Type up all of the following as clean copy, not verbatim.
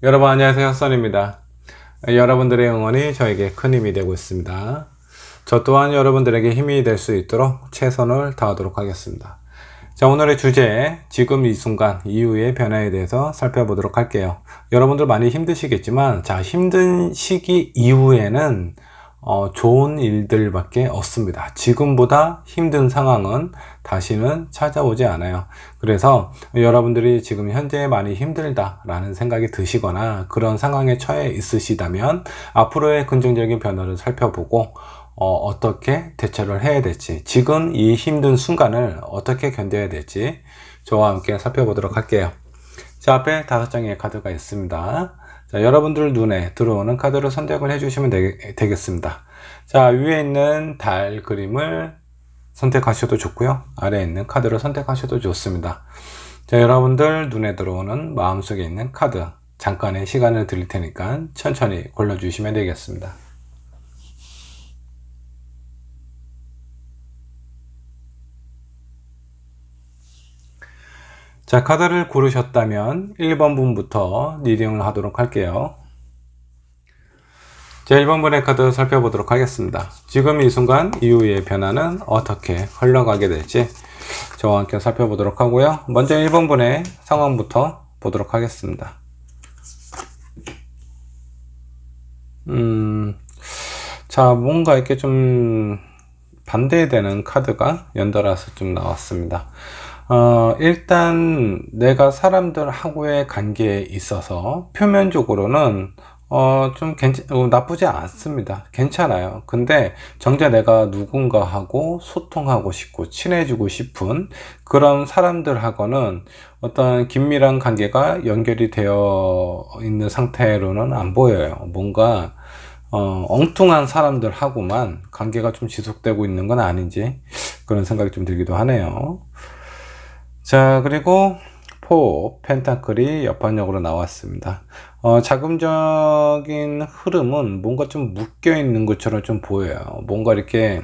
여러분 안녕하세요, 써니입니다. 여러분들의 응원이 저에게 큰 힘이 되고 있습니다. 저 또한 여러분들에게 힘이 될 수 있도록 최선을 다하도록 하겠습니다. 자, 오늘의 주제, 지금 이 순간 이후의 변화에 대해서 살펴보도록 할게요. 여러분들 많이 힘드시겠지만, 자, 힘든 시기 이후에는 좋은 일들밖에 없습니다. 지금보다 힘든 상황은 다시는 찾아오지 않아요. 그래서 여러분들이 지금 현재 많이 힘들다 라는 생각이 드시거나 그런 상황에 처해 있으시다면 앞으로의 긍정적인 변화를 살펴보고 어떻게 대처를 해야 될지, 지금 이 힘든 순간을 어떻게 견뎌야 될지 저와 함께 살펴보도록 할게요. 자, 앞에 5장의 카드가 있습니다. 자, 여러분들 눈에 들어오는 카드를 선택을 해주시면 되겠습니다. 자, 위에 있는 달 그림을 선택하셔도 좋고요, 아래에 있는 카드를 선택하셔도 좋습니다. 자, 여러분들 눈에 들어오는 마음속에 있는 카드, 잠깐의 시간을 드릴 테니까 천천히 골라주시면 되겠습니다. 자, 카드를 고르셨다면 1번 분부터 리딩을 하도록 할게요. 자, 1번 분의 카드 살펴보도록 하겠습니다. 지금 이 순간 이후의 변화는 어떻게 흘러가게 될지 저와 함께 살펴보도록 하고요. 먼저 1번 분의 상황부터 보도록 하겠습니다. 자, 뭔가 이렇게 좀 반대되는 카드가 연달아서 좀 나왔습니다. 일단 내가 사람들하고의 관계에 있어서 표면적으로는 좀 나쁘지 않습니다. 괜찮아요. 근데 정작 내가 누군가하고 소통하고 싶고 친해지고 싶은 그런 사람들하고는 어떤 긴밀한 관계가 연결이 되어 있는 상태로는 안 보여요. 뭔가 엉뚱한 사람들하고만 관계가 좀 지속되고 있는 건 아닌지 그런 생각이 좀 들기도 하네요. 자, 그리고 펜타클이 옆판역으로 나왔습니다. 자금적인 흐름은 뭔가 좀 묶여 있는 것처럼 좀 보여요. 뭔가 이렇게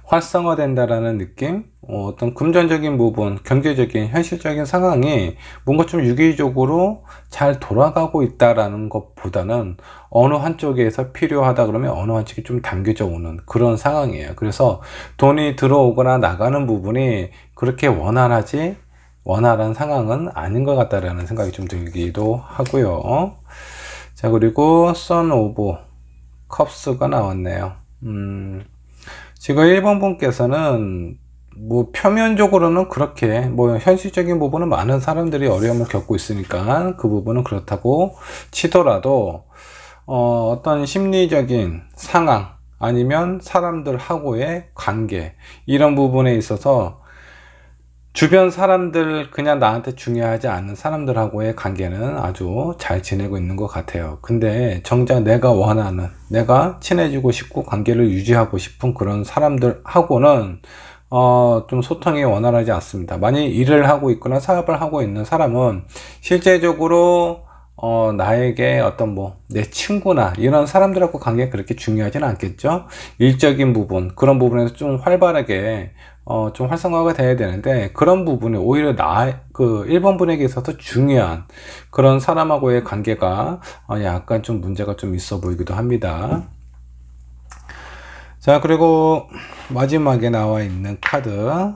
활성화된다라는 느낌? 어떤 금전적인 부분, 경제적인, 현실적인 상황이 뭔가 좀 유기적으로 잘 돌아가고 있다라는 것보다는 어느 한쪽에서 필요하다 그러면 어느 한쪽이 좀 당겨져 오는 그런 상황이에요. 그래서 돈이 들어오거나 나가는 부분이 그렇게 원활한 상황은 아닌 것 같다라는 생각이 좀 들기도 하고요. 자, 그리고 선 오브 컵스가 나왔네요. 지금 1번 분께서는 뭐 표면적으로는 그렇게 뭐 현실적인 부분은 많은 사람들이 어려움을 겪고 있으니까 그 부분은 그렇다고 치더라도 어떤 심리적인 상황 아니면 사람들하고의 관계 이런 부분에 있어서 주변 사람들, 그냥 나한테 중요하지 않는 사람들하고의 관계는 아주 잘 지내고 있는 것 같아요. 근데 정작 내가 원하는, 내가 친해지고 싶고 관계를 유지하고 싶은 그런 사람들하고는 좀 소통이 원활하지 않습니다. 만약 일을 하고 있거나 사업을 하고 있는 사람은 실제적으로 나에게 어떤 내 친구나 이런 사람들하고 관계가 그렇게 중요하지는 않겠죠. 일적인 부분, 그런 부분에서 좀 활발하게 좀 활성화가 돼야 되는데 그런 부분이 오히려 그 1번 분에게 있어서 중요한 그런 사람하고의 관계가 약간 좀 문제가 좀 있어 보이기도 합니다. 자, 그리고 마지막에 나와 있는 카드,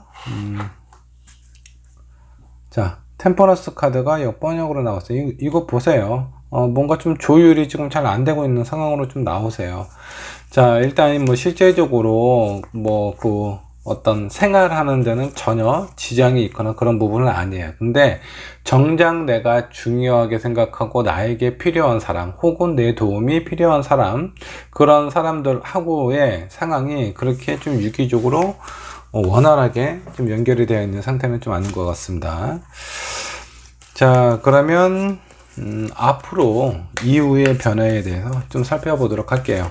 자, 템퍼런스 카드가 역번역으로 나왔어요. 이거 보세요. 뭔가 좀 조율이 지금 잘 안 되고 있는 상황으로 좀 나오세요. 자, 일단 실제적으로 어떤 생활하는 데는 전혀 지장이 있거나 그런 부분은 아니에요. 근데 정작 내가 중요하게 생각하고 나에게 필요한 사람 혹은 내 도움이 필요한 사람, 그런 사람들하고의 상황이 그렇게 좀 유기적으로 원활하게 좀 연결이 되어 있는 상태는 좀 아닌 것 같습니다. 자, 그러면 앞으로 이후의 변화에 대해서 좀 살펴보도록 할게요.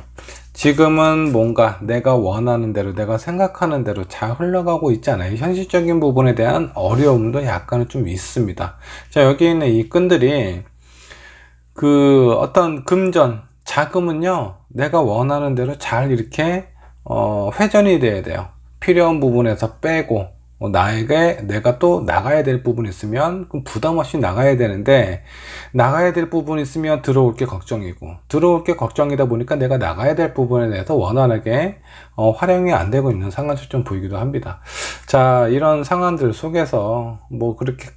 지금은 뭔가 내가 원하는 대로, 내가 생각하는 대로 잘 흘러가고 있잖아요. 현실적인 부분에 대한 어려움도 약간은 좀 있습니다. 자, 여기 있는 이 끈들이 어떤 금전, 자금은요, 내가 원하는 대로 잘 이렇게 회전이 돼야 돼요. 필요한 부분에서 빼고 내가 또 나가야 될 부분이 있으면 그럼 부담 없이 나가야 되는데, 나가야 될 부분이 있으면 들어올 게 걱정이고, 들어올 게 걱정이다 보니까 내가 나가야 될 부분에 대해서 원활하게 활용이 안 되고 있는 상황이 좀 보이기도 합니다. 자, 이런 상황들 속에서 뭐 그렇게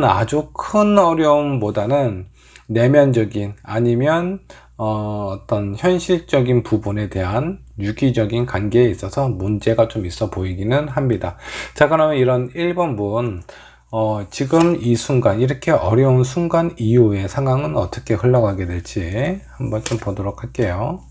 아주 큰 어려움보다는 내면적인, 아니면 어떤 현실적인 부분에 대한 유기적인 관계에 있어서 문제가 좀 있어 보이기는 합니다. 자, 그러면 이런 1번 분, 지금 이 순간, 이렇게 어려운 순간 이후의 상황은 어떻게 흘러가게 될지 한번 좀 보도록 할게요.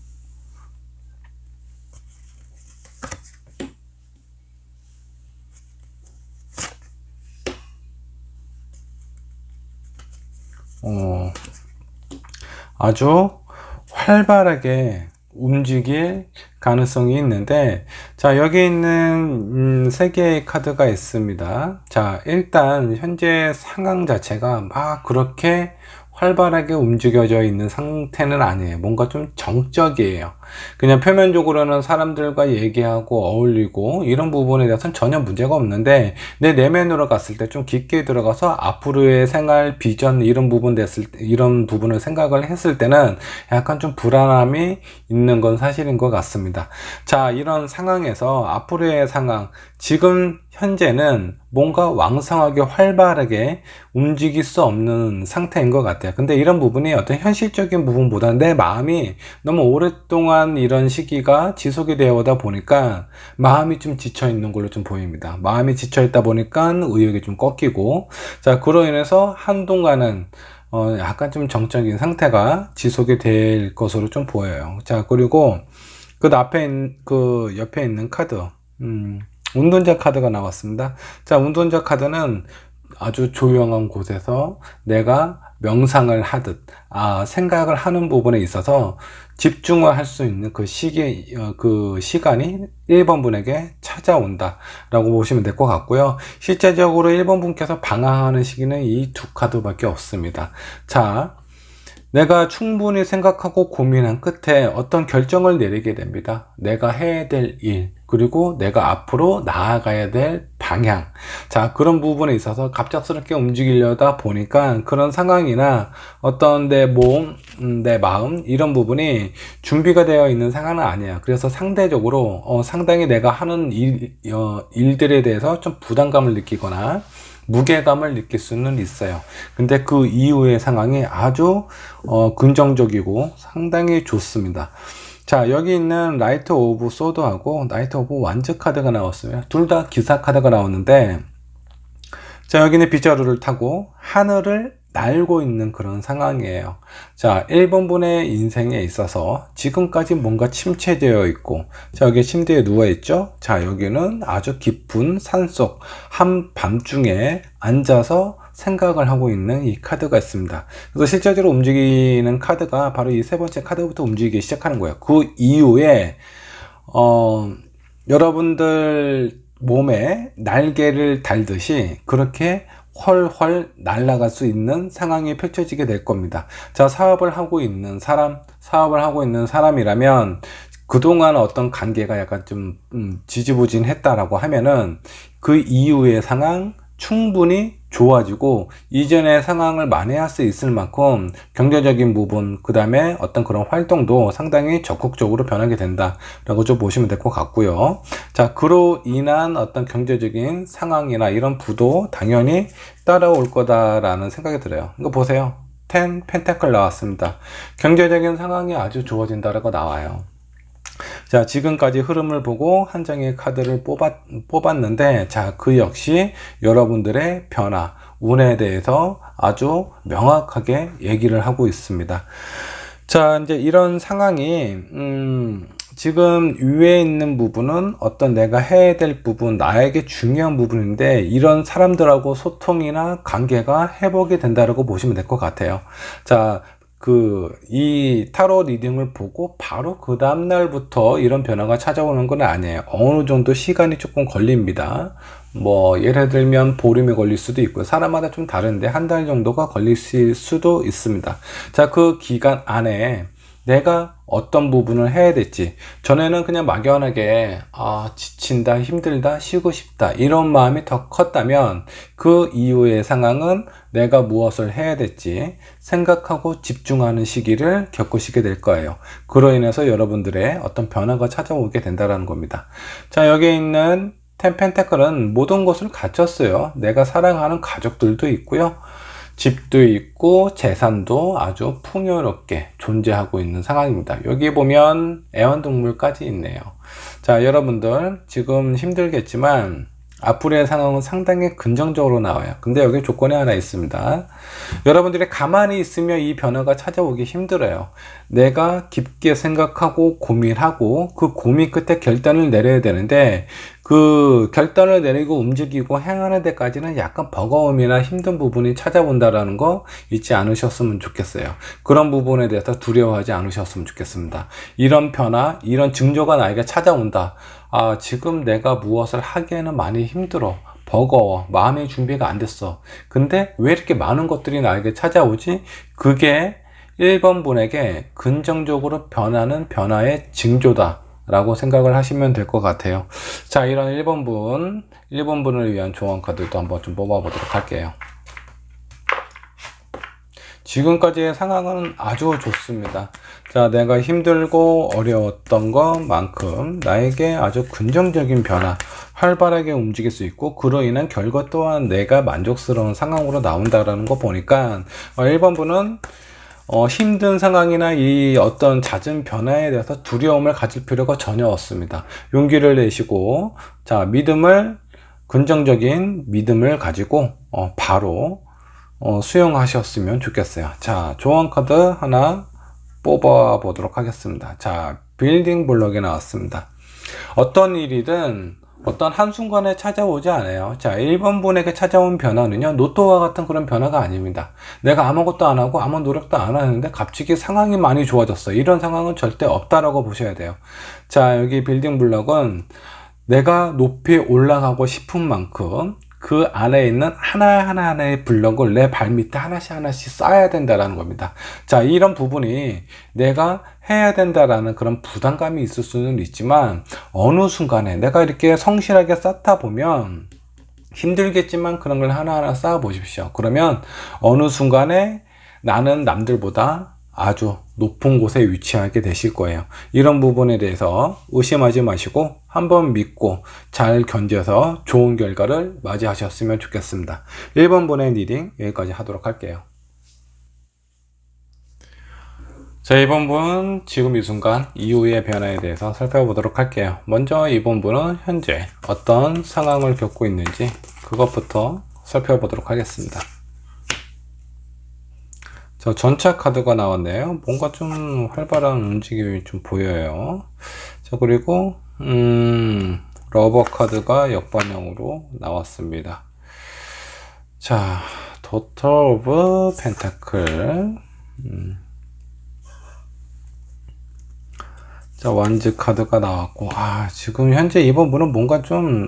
아주 활발하게 움직일 가능성이 있는데, 자, 여기 있는 세 개의 카드가 있습니다. 자, 일단 현재 상황 자체가 막 그렇게 활발하게 움직여져 있는 상태는 아니에요. 뭔가 좀 정적이에요. 그냥 표면적으로는 사람들과 얘기하고 어울리고 이런 부분에 대해서는 전혀 문제가 없는데, 내 내면으로 갔을 때 좀 깊게 들어가서 앞으로의 생활 비전 이런 이런 부분을 생각을 했을 때는 약간 좀 불안함이 있는 건 사실인 것 같습니다. 자, 이런 상황에서 앞으로의 상황, 지금 현재는 뭔가 왕성하게 활발하게 움직일 수 없는 상태인 것 같아요. 근데 이런 부분이 어떤 현실적인 부분보다 내 마음이 너무 오랫동안 이런 시기가 지속이 되어 오다 보니까 마음이 좀 지쳐 있는 걸로 좀 보입니다. 마음이 지쳐 있다 보니까 의욕이 좀 꺾이고, 자, 그로 인해서 한동안은 약간 좀 정적인 상태가 지속이 될 것으로 좀 보여요. 자, 그리고 그 옆에 있는 카드, 운동자 카드가 나왔습니다. 자, 운동자 카드는 아주 조용한 곳에서 내가 명상을 하듯, 생각을 하는 부분에 있어서 집중을 할 수 있는 그 시간이 1번 분에게 찾아온다 라고 보시면 될 것 같고요. 실제적으로 1번 분께서 방황하는 시기는 이 두 카드밖에 없습니다. 자, 내가 충분히 생각하고 고민한 끝에 어떤 결정을 내리게 됩니다. 내가 해야 될 일, 그리고 내가 앞으로 나아가야 될 방향. 자, 그런 부분에 있어서 갑작스럽게 움직이려다 보니까 그런 상황이나 어떤 내 몸, 내 마음, 이런 부분이 준비가 되어 있는 상황은 아니야. 그래서 상대적으로 상당히 내가 하는 일들에 대해서 좀 부담감을 느끼거나 무게감을 느낄 수는 있어요. 근데 그 이후의 상황이 아주 긍정적이고 상당히 좋습니다. 자, 여기 있는 라이트 오브 소드하고 라이트 오브 완즈 카드가 나왔어요. 둘 다 기사 카드가 나왔는데, 자, 여기는 빗자루를 타고 하늘을 날고 있는 그런 상황이에요. 자, 1번 분의 인생에 있어서 지금까지 뭔가 침체되어 있고, 자, 여기 침대에 누워 있죠. 자, 여기는 아주 깊은 산속 한밤중에 앉아서 생각을 하고 있는 이 카드가 있습니다. 그래서 실제적으로 움직이는 카드가 바로 이 세 번째 카드부터 움직이기 시작하는 거예요. 그 이후에 여러분들 몸에 날개를 달듯이 그렇게 훨훨 날아갈 수 있는 상황이 펼쳐지게 될 겁니다. 자, 사업을 하고 있는 사람이라면 그동안 어떤 관계가 약간 좀 지지부진했다라고 하면은 그 이후의 상황 충분히 좋아지고, 이전의 상황을 만회할 수 있을 만큼 경제적인 부분, 그 다음에 어떤 그런 활동도 상당히 적극적으로 변하게 된다라고 좀 보시면 될 것 같고요. 자, 그로 인한 어떤 경제적인 상황이나 이런 부도 당연히 따라올 거다라는 생각이 들어요. 이거 보세요. 10 펜타클 나왔습니다. 경제적인 상황이 아주 좋아진다라고 나와요. 자, 지금까지 흐름을 보고 한 장의 카드를 뽑았는데, 자, 그 역시 여러분들의 변화, 운에 대해서 아주 명확하게 얘기를 하고 있습니다. 자, 이제 이런 상황이 지금 위에 있는 부분은 어떤 내가 해야 될 부분, 나에게 중요한 부분인데, 이런 사람들하고 소통이나 관계가 회복이 된다고 보시면 될 것 같아요. 자, 이 타로 리딩을 보고 바로 그 다음날부터 이런 변화가 찾아오는 건 아니에요. 어느 정도 시간이 조금 걸립니다. 뭐, 예를 들면 보름이 걸릴 수도 있고요. 사람마다 좀 다른데 한 달 정도가 걸릴 수도 있습니다. 자, 그 기간 안에 내가 어떤 부분을 해야 될지. 전에는 그냥 막연하게 지친다, 힘들다, 쉬고 싶다 이런 마음이 더 컸다면 그 이후의 상황은 내가 무엇을 해야 될지 생각하고 집중하는 시기를 겪으시게 될 거예요. 그로 인해서 여러분들의 어떤 변화가 찾아오게 된다는 겁니다. 자, 여기에 있는 텐펜테클은 모든 것을 갖췄어요. 내가 사랑하는 가족들도 있고요, 집도 있고 재산도 아주 풍요롭게 존재하고 있는 상황입니다. 여기 보면 애완동물까지 있네요. 자, 여러분들 지금 힘들겠지만 앞으로의 상황은 상당히 긍정적으로 나와요. 근데 여기 조건이 하나 있습니다. 여러분들이 가만히 있으면 이 변화가 찾아오기 힘들어요. 내가 깊게 생각하고 고민하고 그 고민 끝에 결단을 내려야 되는데, 그 결단을 내리고 움직이고 행하는 데까지는 약간 버거움이나 힘든 부분이 찾아온다라는 거 잊지 않으셨으면 좋겠어요. 그런 부분에 대해서 두려워하지 않으셨으면 좋겠습니다. 이런 변화, 이런 징조가 나에게 찾아온다. 지금 내가 무엇을 하기에는 많이 힘들어, 버거워, 마음의 준비가 안 됐어. 근데 왜 이렇게 많은 것들이 나에게 찾아오지? 그게 1번 분에게 긍정적으로 변하는 변화의 징조다 라고 생각을 하시면 될 것 같아요. 자, 이런 1번 분을 위한 조언 카드도 한번 좀 뽑아 보도록 할게요. 지금까지의 상황은 아주 좋습니다. 자, 내가 힘들고 어려웠던 것만큼 나에게 아주 긍정적인 변화, 활발하게 움직일 수 있고 그로 인한 결과 또한 내가 만족스러운 상황으로 나온다라는 거 보니까 1번 분은 힘든 상황이나 이 어떤 잦은 변화에 대해서 두려움을 가질 필요가 전혀 없습니다. 용기를 내시고, 자, 긍정적인 믿음을 가지고 바로 수용하셨으면 좋겠어요. 자, 조언 카드 하나 뽑아 보도록 하겠습니다. 자, 빌딩 블럭이 나왔습니다. 어떤 일이든 어떤 한순간에 찾아오지 않아요. 자, 1번 분에게 찾아온 변화는요, 로또와 같은 그런 변화가 아닙니다. 내가 아무것도 안 하고 아무 노력도 안 하는데 갑자기 상황이 많이 좋아졌어. 이런 상황은 절대 없다라고 보셔야 돼요. 자, 여기 빌딩 블럭은 내가 높이 올라가고 싶은 만큼 그 안에 있는 하나하나의 블럭을 내 발밑에 하나씩 쌓아야 된다라는 겁니다. 자, 이런 부분이 내가 해야 된다라는 그런 부담감이 있을 수는 있지만 어느 순간에 내가 이렇게 성실하게 쌓다 보면 힘들겠지만 그런 걸 하나하나 쌓아 보십시오. 그러면 어느 순간에 나는 남들보다 아주 높은 곳에 위치하게 되실 거예요. 이런 부분에 대해서 의심하지 마시고 한번 믿고 잘 견뎌서 좋은 결과를 맞이하셨으면 좋겠습니다. 1번 분의 리딩 여기까지 하도록 할게요. 자, 2번 분 지금 이 순간 이후의 변화에 대해서 살펴보도록 할게요. 먼저 2번 분은 현재 어떤 상황을 겪고 있는지 그것부터 살펴보도록 하겠습니다. 자, 전차 카드가 나왔네요. 뭔가 좀 활발한 움직임이 좀 보여요. 자, 그리고 러버 카드가 역반영으로 나왔습니다. 자, 도터 오브 펜타클. 자, 완즈 카드가 나왔고, 지금 현재 이번 분은 뭔가 좀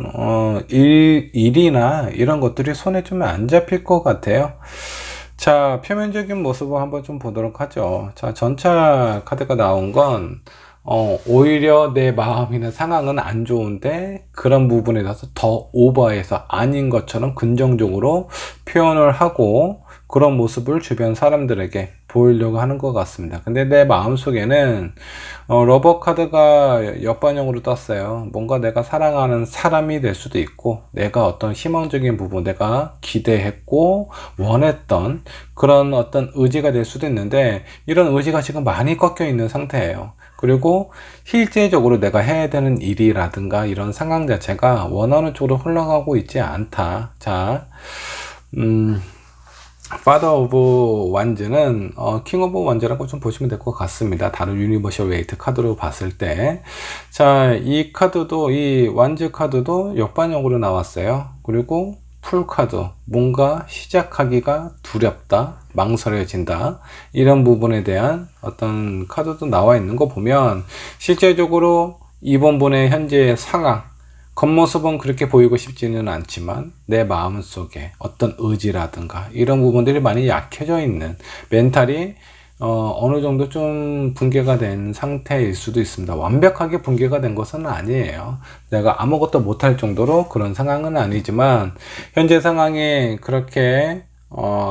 일이나 이런 것들이 손에 좀 안 잡힐 것 같아요. 자, 표면적인 모습을 한번 좀 보도록 하죠. 자, 전차 카드가 나온 건 오히려 내 마음이나 상황은 안 좋은데 그런 부분에 대해서 더 오버해서 아닌 것처럼 긍정적으로 표현을 하고 그런 모습을 주변 사람들에게 보이려고 하는 것 같습니다. 근데 내 마음속에는 러버 카드가 역반영으로 떴어요. 뭔가 내가 사랑하는 사람이 될 수도 있고 내가 어떤 희망적인 부분, 내가 기대했고 원했던 그런 어떤 의지가 될 수도 있는데 이런 의지가 지금 많이 꺾여 있는 상태예요. 그리고 실제적으로 내가 해야 되는 일이라든가 이런 상황 자체가 원하는 쪽으로 흘러가고 있지 않다. 자, 파더 오브 완즈는 킹 오브 완즈라고 좀 보시면 될 것 같습니다. 다른 유니버셜 웨이트 카드로 봤을 때. 자, 이 카드도, 이 완즈 카드도 역반영으로 나왔어요. 그리고 풀 카드, 뭔가 시작하기가 두렵다, 망설여진다, 이런 부분에 대한 어떤 카드도 나와 있는 거 보면 실제적으로 이번 분의 현재의 상황, 겉모습은 그렇게 보이고 싶지는 않지만 내 마음속에 어떤 의지라든가 이런 부분들이 많이 약해져 있는, 멘탈이 어느 정도 좀 붕괴가 된 상태일 수도 있습니다. 완벽하게 붕괴가 된 것은 아니에요. 내가 아무것도 못할 정도로 그런 상황은 아니지만 현재 상황이 그렇게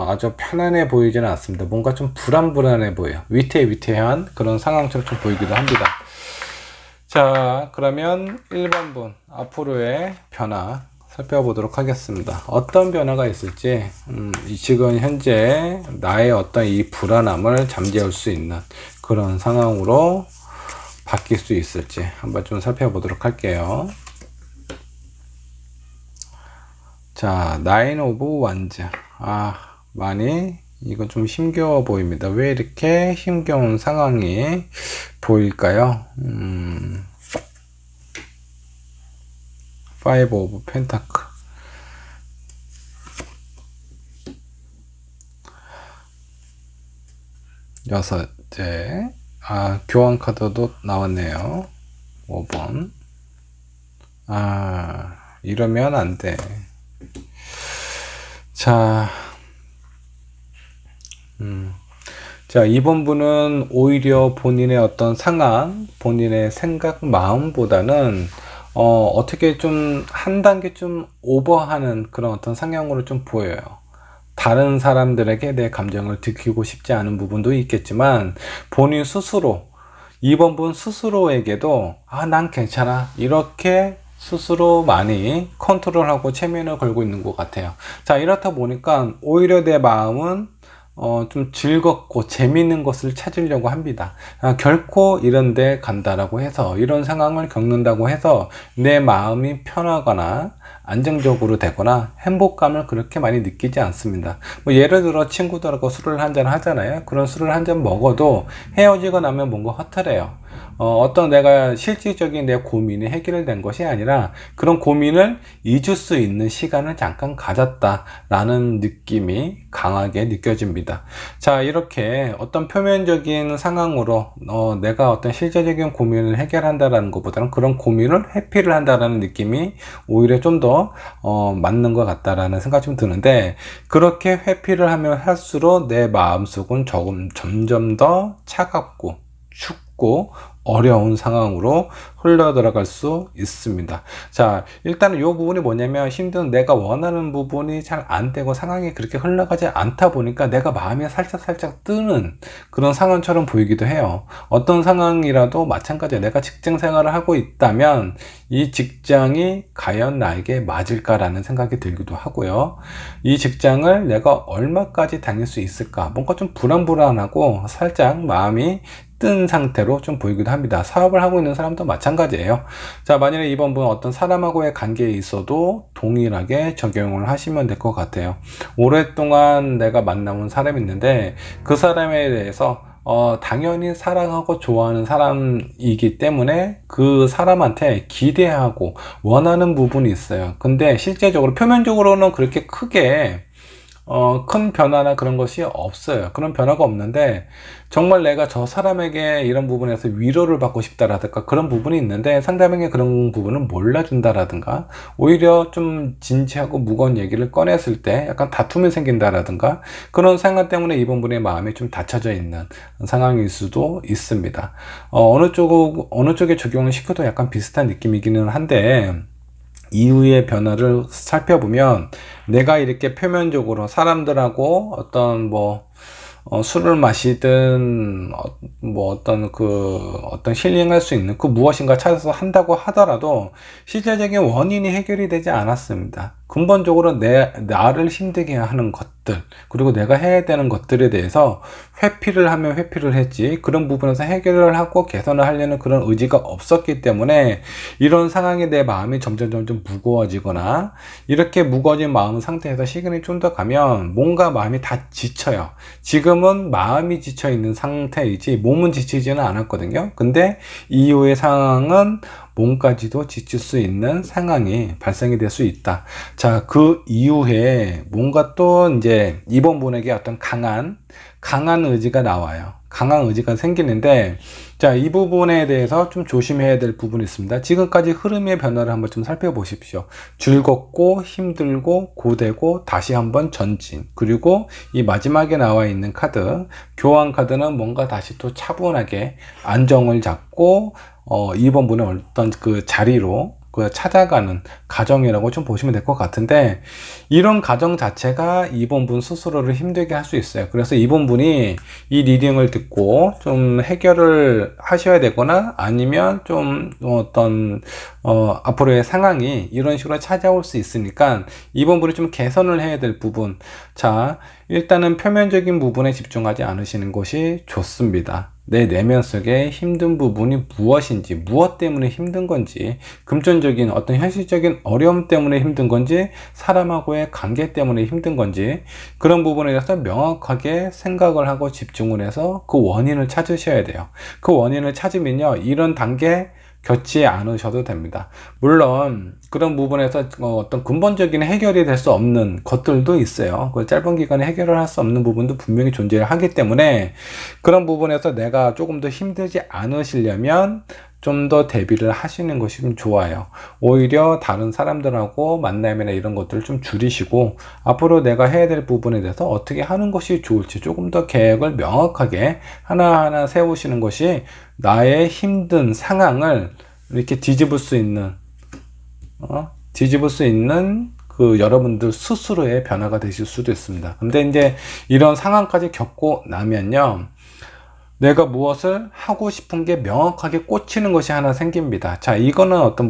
아주 편안해 보이지는 않습니다. 뭔가 좀 불안불안해 보여요. 위태위태한 그런 상황처럼 좀 보이기도 합니다. 자, 그러면 1번분 앞으로의 변화 살펴보도록 하겠습니다. 어떤 변화가 있을지, 지금 현재 나의 어떤 이 불안함을 잠재울 수 있는 그런 상황으로 바뀔 수 있을지 한번 좀 살펴보도록 할게요. 자, 나인 오브 완즈. 많이 이건 좀 힘겨워 보입니다. 왜 이렇게 힘겨운 상황이 보일까요? 5 오브 펜타클. 여섯째. 교환 카드도 나왔네요. 5번. 이러면 안 돼. 자, 자, 2번 분은 오히려 본인의 어떤 상황, 본인의 생각, 마음보다는 어떻게 좀 한 단계 좀 오버하는 그런 어떤 상황으로 좀 보여요. 다른 사람들에게 내 감정을 들키고 싶지 않은 부분도 있겠지만 본인 스스로, 2번 분 스스로에게도 난 괜찮아, 이렇게 스스로 많이 컨트롤하고 체면을 걸고 있는 것 같아요. 자, 이렇다 보니까 오히려 내 마음은 좀 즐겁고 재미있는 것을 찾으려고 합니다. 결코 이런 데 간다라고 해서, 이런 상황을 겪는다고 해서 내 마음이 편하거나 안정적으로 되거나 행복감을 그렇게 많이 느끼지 않습니다. 뭐 예를 들어 친구들하고 술을 한잔 하잖아요. 그런 술을 한 잔 먹어도 헤어지고 나면 뭔가 허탈해요. 어떤 내가 실질적인 내 고민이 해결된 것이 아니라 그런 고민을 잊을 수 있는 시간을 잠깐 가졌다라는 느낌이 강하게 느껴집니다. 자, 이렇게 어떤 표면적인 상황으로 내가 어떤 실제적인 고민을 해결한다라는 것보다는 그런 고민을 회피를 한다라는 느낌이 오히려 좀 더 맞는 것 같다라는 생각이 좀 드는데, 그렇게 회피를 하면 할수록 내 마음속은 점점 더 차갑고 춥고 어려운 상황으로 흘러 들어갈 수 있습니다. 자, 일단은 이 부분이 뭐냐면, 힘든 내가 원하는 부분이 잘 안 되고 상황이 그렇게 흘러가지 않다 보니까 내가 마음이 살짝 뜨는 그런 상황처럼 보이기도 해요. 어떤 상황이라도 마찬가지예요. 내가 직장 생활을 하고 있다면 이 직장이 과연 나에게 맞을까라는 생각이 들기도 하고요. 이 직장을 내가 얼마까지 다닐 수 있을까? 뭔가 좀 불안하고 살짝 마음이 뜬 상태로 좀 보이기도 합니다. 사업을 하고 있는 사람도 마찬가지예요. 자, 만일에 이번 분 어떤 사람하고의 관계에 있어도 동일하게 적용을 하시면 될 것 같아요. 오랫동안 내가 만나온 사람이 있는데 그 사람에 대해서 당연히 사랑하고 좋아하는 사람이기 때문에 그 사람한테 기대하고 원하는 부분이 있어요. 근데 실제적으로 표면적으로는 그렇게 크게 큰 변화나 그런 것이 없어요. 그런 변화가 없는데 정말 내가 저 사람에게 이런 부분에서 위로를 받고 싶다라든가 그런 부분이 있는데 상대방이 그런 부분을 몰라준다라든가 오히려 좀 진지하고 무거운 얘기를 꺼냈을 때 약간 다툼이 생긴다라든가 그런 상황 때문에 이번 분의 마음이 좀 닫혀져 있는 상황일 수도 있습니다. 어느 쪽에 적용을 시켜도 약간 비슷한 느낌이기는 한데, 이후의 변화를 살펴보면 내가 이렇게 표면적으로 사람들하고 어떤 술을 마시든 어떤 힐링할 수 있는 그 무엇인가 찾아서 한다고 하더라도 실제적인 원인이 해결이 되지 않았습니다. 근본적으로 나를 힘들게 하는 것들, 그리고 내가 해야 되는 것들에 대해서 회피를 하면 회피를 했지 그런 부분에서 해결을 하고 개선을 하려는 그런 의지가 없었기 때문에 이런 상황에 내 마음이 점점 무거워지거나, 이렇게 무거워진 마음 상태에서 시간이 좀 더 가면 뭔가 마음이 다 지쳐요. 지금은 마음이 지쳐 있는 상태이지 몸은 지치지는 않았거든요. 근데 이후의 상황은 몸까지도 지칠 수 있는 상황이 발생이 될 수 있다. 자, 그 이후에 뭔가 또 이제 이번 분에게 어떤 강한 의지가 나와요. 강한 의지가 생기는데, 자, 이 부분에 대해서 좀 조심해야 될 부분이 있습니다. 지금까지 흐름의 변화를 한번 좀 살펴보십시오. 즐겁고 힘들고 고되고 다시 한번 전진, 그리고 이 마지막에 나와 있는 카드, 교환 카드는 뭔가 다시 또 차분하게 안정을 잡고 2번 분의 어떤 그 자리로 찾아가는 과정이라고 좀 보시면 될 것 같은데, 이런 과정 자체가 2번 분 스스로를 힘들게 할 수 있어요. 그래서 2번 분이 이 리딩을 듣고 좀 해결을 하셔야 되거나, 아니면 좀 어떤 앞으로의 상황이 이런 식으로 찾아올 수 있으니까 2번 분이 좀 개선을 해야 될 부분, 자, 일단은 표면적인 부분에 집중하지 않으시는 것이 좋습니다. 내 내면 속에 힘든 부분이 무엇인지, 무엇 때문에 힘든 건지, 금전적인 어떤 현실적인 어려움 때문에 힘든 건지, 사람하고의 관계 때문에 힘든 건지, 그런 부분에 대해서 명확하게 생각을 하고 집중을 해서 그 원인을 찾으셔야 돼요. 그 원인을 찾으면요, 이런 단계 겪지 않으셔도 됩니다. 물론 그런 부분에서 어떤 근본적인 해결이 될 수 없는 것들도 있어요. 그 짧은 기간에 해결을 할 수 없는 부분도 분명히 존재하기 때문에, 그런 부분에서 내가 조금 더 힘들지 않으시려면 좀 더 대비를 하시는 것이 좀 좋아요. 오히려 다른 사람들하고 만남이나 이런 것들을 좀 줄이시고, 앞으로 내가 해야 될 부분에 대해서 어떻게 하는 것이 좋을지 조금 더 계획을 명확하게 하나하나 세우시는 것이 나의 힘든 상황을 이렇게 뒤집을 수 있는 그 여러분들 스스로의 변화가 되실 수도 있습니다. 근데 이제 이런 상황까지 겪고 나면요, 내가 무엇을 하고 싶은 게 명확하게 꽂히는 것이 하나 생깁니다. 자, 이거는 어떤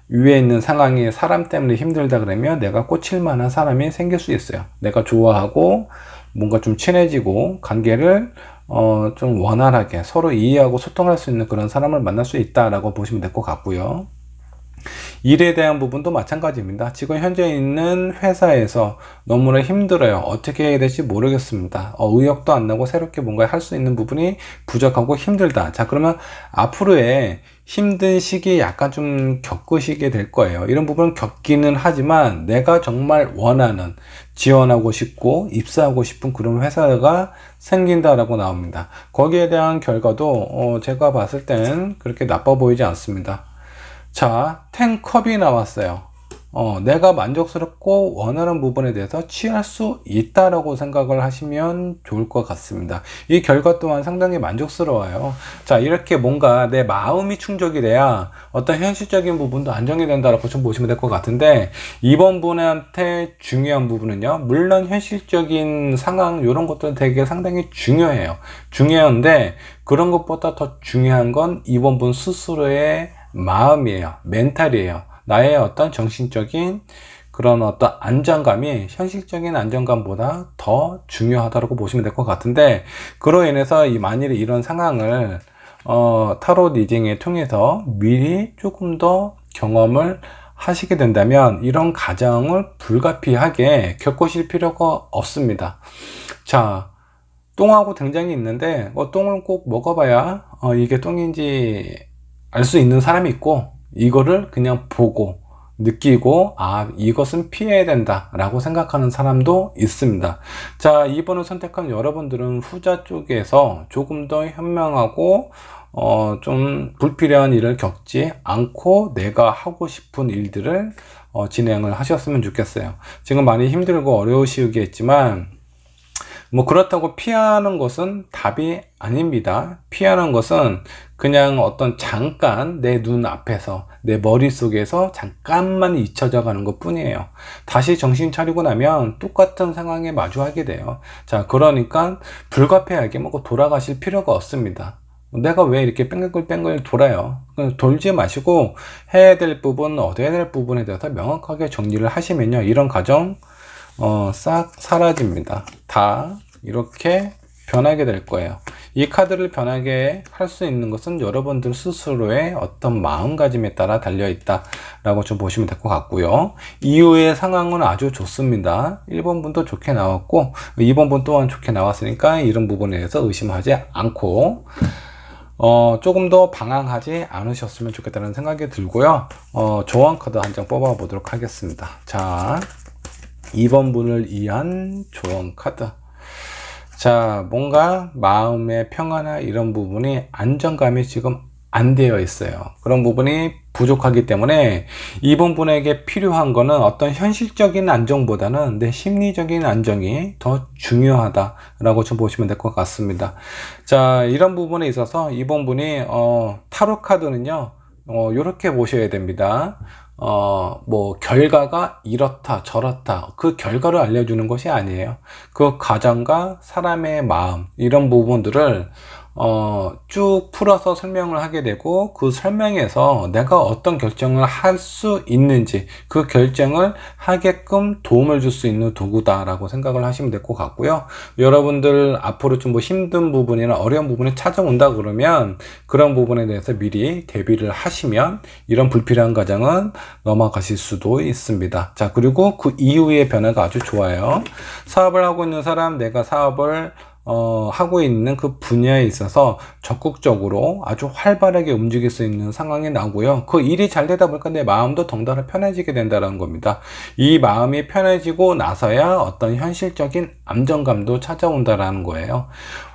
위에 있는 상황이 사람 때문에 힘들다 그러면 내가 꽂힐 만한 사람이 생길 수 있어요. 내가 좋아하고 뭔가 좀 친해지고 관계를 좀 원활하게 서로 이해하고 소통할 수 있는 그런 사람을 만날 수 있다라고 보시면 될 것 같고요. 일에 대한 부분도 마찬가지입니다. 지금 현재 있는 회사에서 너무나 힘들어요. 어떻게 해야 될지 모르겠습니다. 의욕도 안 나고 새롭게 뭔가 할 수 있는 부분이 부족하고 힘들다. 자, 그러면 앞으로의 힘든 시기에 약간 좀 겪으시게 될 거예요. 이런 부분은 겪기는 하지만 내가 정말 원하는, 지원하고 싶고 입사하고 싶은 그런 회사가 생긴다라고 나옵니다. 거기에 대한 결과도 제가 봤을 땐 그렇게 나빠 보이지 않습니다. 자, 10컵이 나왔어요. 내가 만족스럽고 원하는 부분에 대해서 취할 수 있다라고 생각을 하시면 좋을 것 같습니다. 이 결과 또한 상당히 만족스러워요. 자, 이렇게 뭔가 내 마음이 충족이 돼야 어떤 현실적인 부분도 안정이 된다라고 좀 보시면 될 것 같은데, 이번 분한테 중요한 부분은요, 물론 현실적인 상황 이런 것도 되게 상당히 중요해요. 중요한데 그런 것보다 더 중요한 건 이번 분 스스로의 마음이에요. 멘탈이에요. 나의 어떤 정신적인 그런 어떤 안정감이 현실적인 안정감보다 더 중요하다고 보시면 될 것 같은데, 그로 인해서 만일에 이런 상황을 타로 리딩을 통해서 미리 조금 더 경험을 하시게 된다면 이런 과정을 불가피하게 겪으실 필요가 없습니다. 자, 똥하고 된장이 있는데 똥을 꼭 먹어봐야 이게 똥인지 알 수 있는 사람이 있고, 이거를 그냥 보고 느끼고 이것은 피해야 된다 라고 생각하는 사람도 있습니다. 자, 2번을 선택한 여러분들은 후자 쪽에서 조금 더 현명하고 좀 불필요한 일을 겪지 않고 내가 하고 싶은 일들을 진행을 하셨으면 좋겠어요. 지금 많이 힘들고 어려우시겠지만 그렇다고 피하는 것은 답이 아닙니다. 피하는 것은 그냥 어떤 잠깐 내 눈 앞에서, 내 머릿속에서 잠깐만 잊혀져 가는 것 뿐이에요. 다시 정신 차리고 나면 똑같은 상황에 마주하게 돼요. 자, 그러니까 불가피하게 돌아가실 필요가 없습니다. 내가 왜 이렇게 뺑글뺑글 돌아요? 돌지 마시고 해야 될 부분, 얻어야 될 부분에 대해서 명확하게 정리를 하시면요, 이런 과정 싹 사라집니다. 다 이렇게 변하게 될 거예요. 이 카드를 변하게 할 수 있는 것은 여러분들 스스로의 어떤 마음가짐에 따라 달려있다 라고 좀 보시면 될 것 같고요. 이후의 상황은 아주 좋습니다. 1번 분도 좋게 나왔고 2번 분 또한 좋게 나왔으니까 이런 부분에 대해서 의심하지 않고 조금 더 방황하지 않으셨으면 좋겠다는 생각이 들고요. 조언 카드 한 장 뽑아 보도록 하겠습니다. 자, 2번 분을 위한 조언 카드. 자, 뭔가 마음의 평화나 이런 부분이 안정감이 지금 안 되어 있어요. 그런 부분이 부족하기 때문에 이번 분에게 필요한 거는 어떤 현실적인 안정보다는 내 심리적인 안정이 더 중요하다라고 좀 보시면 될 것 같습니다. 자, 이런 부분에 있어서 이번 분이 타로 카드는요, 이렇게 보셔야 됩니다. 뭐 결과가 이렇다 저렇다 그 결과를 알려주는 것이 아니에요. 그 과정과 사람의 마음 이런 부분들을 쭉 풀어서 설명을 하게 되고, 그 설명에서 내가 어떤 결정을 할 수 있는지 그 결정을 하게끔 도움을 줄 수 있는 도구다 라고 생각을 하시면 될 것 같고요. 여러분들 앞으로 좀 뭐 힘든 부분이나 어려운 부분이 찾아온다 그러면 그런 부분에 대해서 미리 대비를 하시면 이런 불필요한 과정은 넘어가실 수도 있습니다. 자, 그리고 그 이후의 변화가 아주 좋아요. 사업을 하고 있는 사람, 내가 사업을 하고 있는 그 분야에 있어서 적극적으로 아주 활발하게 움직일 수 있는 상황이 나오고요. 그 일이 잘 되다 보니까 내 마음도 덩달아 편해지게 된다는 겁니다. 이 마음이 편해지고 나서야 어떤 현실적인 안정감도 찾아온다라는 거예요.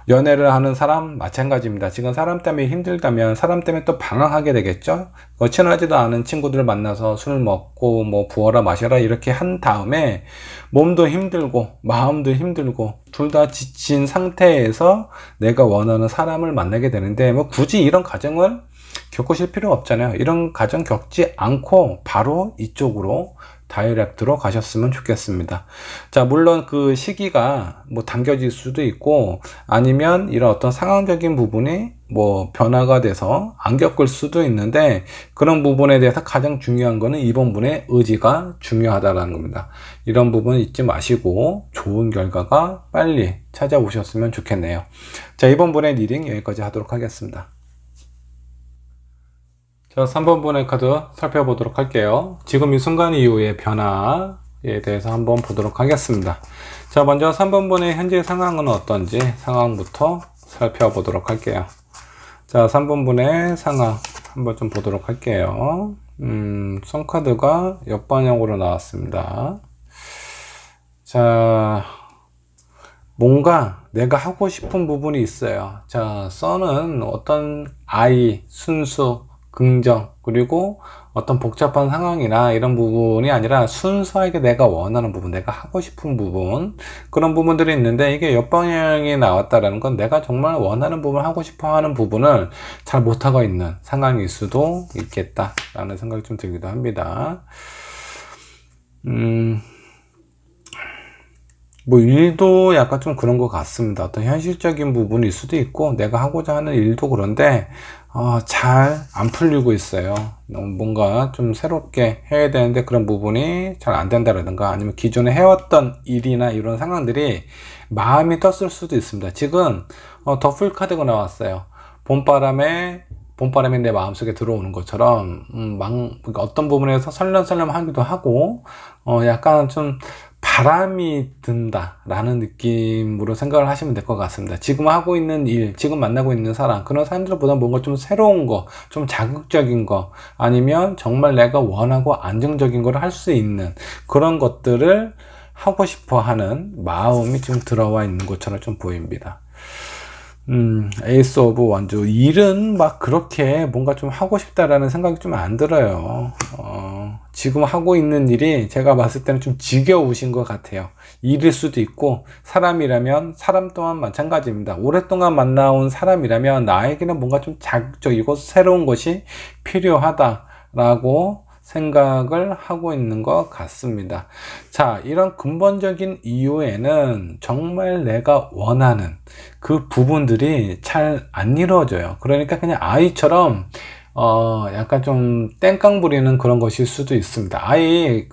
연애를 하는 사람 마찬가지입니다. 지금 사람 때문에 힘들다면 사람 때문에 또 방황하게 되겠죠. 친하지도 않은 친구들을 만나서 술 먹고 뭐 부어라 마셔라 이렇게 한 다음에 몸도 힘들고 마음도 힘들고 둘 다 지친 상태에서 내가 원하는 사람을 만나게 되는데, 뭐 굳이 이런 과정을 겪으실 필요 없잖아요. 이런 과정 겪지 않고 바로 이쪽으로 다이렉트로 가셨으면 좋겠습니다. 자, 물론 그 시기가 뭐 당겨질 수도 있고 아니면 이런 어떤 상황적인 부분이 뭐 변화가 돼서 안 겪을 수도 있는데, 그런 부분에 대해서 가장 중요한 거는 이번 분의 의지가 중요하다라는 겁니다. 이런 부분 잊지 마시고 좋은 결과가 빨리 찾아오셨으면 좋겠네요. 자, 이번 분의 리딩 여기까지 하도록 하겠습니다. 자, 3번 분의 카드 살펴보도록 할게요. 지금 이 순간 이후의 변화에 대해서 한번 보도록 하겠습니다. 자, 먼저 3번 분의 현재 상황은 어떤지 상황부터 살펴보도록 할게요. 자, 3번 분의 상황 한번 좀 보도록 할게요. 손카드가 역방향으로 나왔습니다. 자, 뭔가 내가 하고 싶은 부분이 있어요. 자, 선은 어떤 아이, 순수, 긍정, 그리고 어떤 복잡한 상황이나 이런 부분이 아니라 순수하게 내가 원하는 부분, 내가 하고 싶은 부분, 그런 부분들이 있는데, 이게 역방향이 나왔다라는 건 내가 정말 원하는 부분, 하고 싶어 하는 부분을 잘 못하고 있는 상황일 수도 있겠다라는 생각이 좀 들기도 합니다. 뭐 일도 약간 좀 그런 것 같습니다. 어떤 현실적인 부분일 수도 있고 내가 하고자 하는 일도 그런데 잘 안 풀리고 있어요. 뭔가 좀 새롭게 해야 되는데 그런 부분이 잘 안 된다라든가, 아니면 기존에 해왔던 일이나 이런 상황들이 마음이 떴을 수도 있습니다. 지금 더풀 카드가 나왔어요. 봄바람이 내 마음속에 들어오는 것처럼 그러니까 어떤 부분에서 설렘설렘 하기도 하고 약간 좀 바람이 든다라는 느낌으로 생각을 하시면 될 것 같습니다. 지금 하고 있는 일, 지금 만나고 있는 사람, 그런 사람들보다 뭔가 좀 새로운 거, 좀 자극적인 거, 아니면 정말 내가 원하고 안정적인 걸 할 수 있는 그런 것들을 하고 싶어 하는 마음이 좀 들어와 있는 것처럼 좀 보입니다. 에이스 오브 원주. 일은 막 그렇게 뭔가 좀 하고 싶다라는 생각이 좀 안 들어요. 지금 하고 있는 일이 제가 봤을 때는 좀 지겨우신 것 같아요. 일일 수도 있고, 사람이라면 사람 또한 마찬가지입니다. 오랫동안 만나온 사람이라면 나에게는 뭔가 좀 자극적이고 새로운 것이 필요하다라고 생각을 하고 있는 것 같습니다. 자, 이런 근본적인 이유에는 정말 내가 원하는 그 부분들이 잘 안 이루어져요. 그러니까 그냥 아이처럼 약간 좀 땡깡 부리는 그런 것일 수도 있습니다. 아이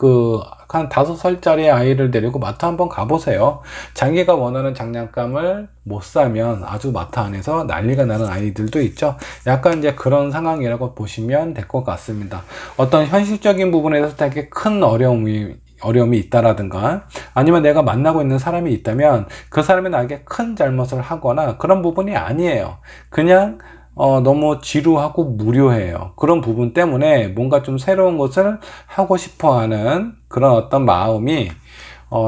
한 5살짜리 아이를 데리고 마트 한번 가보세요. 자기가 원하는 장난감을 못 사면 아주 마트 안에서 난리가 나는 아이들도 있죠. 약간 이제 그런 상황이라고 보시면 될 것 같습니다. 어떤 현실적인 부분에서 되게 큰 어려움이 있다라든가, 아니면 내가 만나고 있는 사람이 있다면 그 사람이 나에게 큰 잘못을 하거나 그런 부분이 아니에요. 그냥 너무 지루하고 무료해요. 그런 부분 때문에 뭔가 좀 새로운 것을 하고 싶어 하는 그런 어떤 마음이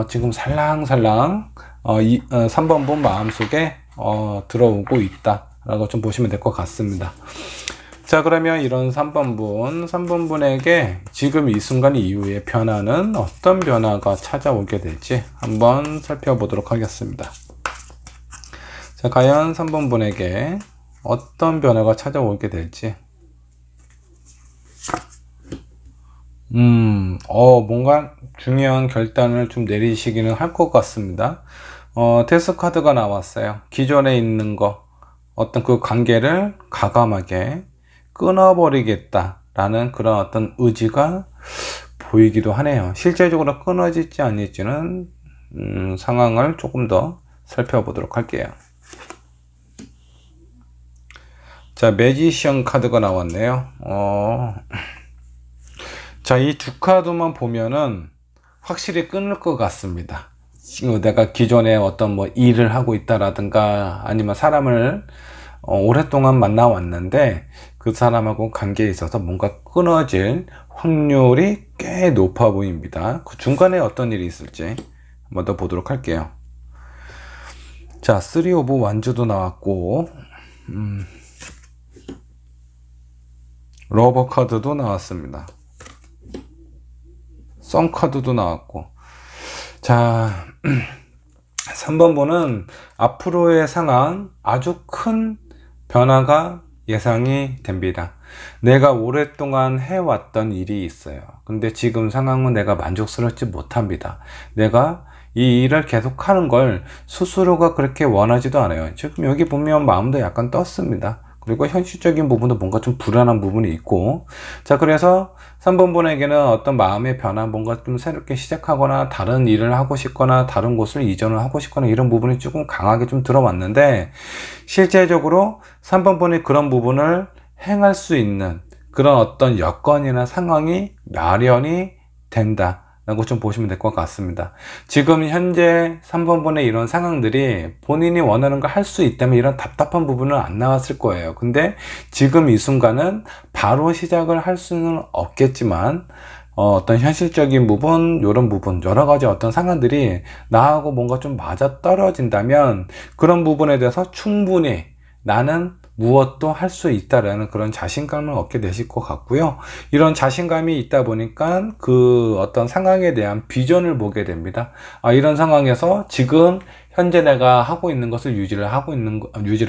지금 살랑살랑 3번 분 마음속에 들어오고 있다 라고 좀 보시면 될 것 같습니다. 자, 그러면 이런 3번 분에게 지금 이 순간 이후의 변화는 어떤 변화가 찾아오게 될지 한번 살펴보도록 하겠습니다. 자, 과연 3번 분에게 어떤 변화가 찾아오게 될지. 뭔가 중요한 결단을 좀 내리시기는 할 것 같습니다. 데스 카드가 나왔어요. 기존에 있는 어떤 그 관계를 과감하게 끊어버리겠다라는 그런 어떤 의지가 보이기도 하네요. 실제적으로 끊어지지 않을지는 상황을 조금 더 살펴보도록 할게요. 자, 매지션 카드가 나왔네요. 자, 이 두 카드만 보면은 확실히 끊을 것 같습니다. 내가 기존에 어떤 일을 하고 있다라든가 아니면 사람을 오랫동안 만나왔는데 그 사람하고 관계에 있어서 뭔가 끊어질 확률이 꽤 높아 보입니다. 그 중간에 어떤 일이 있을지 한번 더 보도록 할게요. 자, 3 오브 완주도 나왔고 러버 카드도 나왔습니다. 썬 카드도 나왔고. 자, 3번 번은 앞으로의 상황 아주 큰 변화가 예상이 됩니다. 내가 오랫동안 해왔던 일이 있어요. 근데 지금 상황은 내가 만족스럽지 못합니다. 내가 이 일을 계속 하는 걸 스스로가 그렇게 원하지도 않아요. 지금 여기 보면 마음도 약간 떴습니다. 그리고 현실적인 부분도 뭔가 좀 불안한 부분이 있고. 자, 그래서 3번 분에게는 어떤 마음의 변화, 뭔가 좀 새롭게 시작하거나 다른 일을 하고 싶거나 다른 곳을 이전을 하고 싶거나 이런 부분이 조금 강하게 좀 들어왔는데, 실제적으로 3번 분이 그런 부분을 행할 수 있는 그런 어떤 여건이나 상황이 마련이 된다 라고 좀 보시면 될 것 같습니다. 지금 현재 3번 분의 이런 상황들이 본인이 원하는 걸 할 수 있다면 이런 답답한 부분은 안 나왔을 거예요. 근데 지금 이 순간은 바로 시작을 할 수는 없겠지만 어떤 현실적인 부분, 이런 부분, 여러 가지 어떤 상황들이 나하고 뭔가 좀 맞아 떨어진다면 그런 부분에 대해서 충분히 나는 무엇도 할 수 있다라는 그런 자신감을 얻게 되실 것 같고요. 이런 자신감이 있다 보니까 그 어떤 상황에 대한 비전을 보게 됩니다. 이런 상황에서 지금 현재 내가 하고 있는 것을 유지를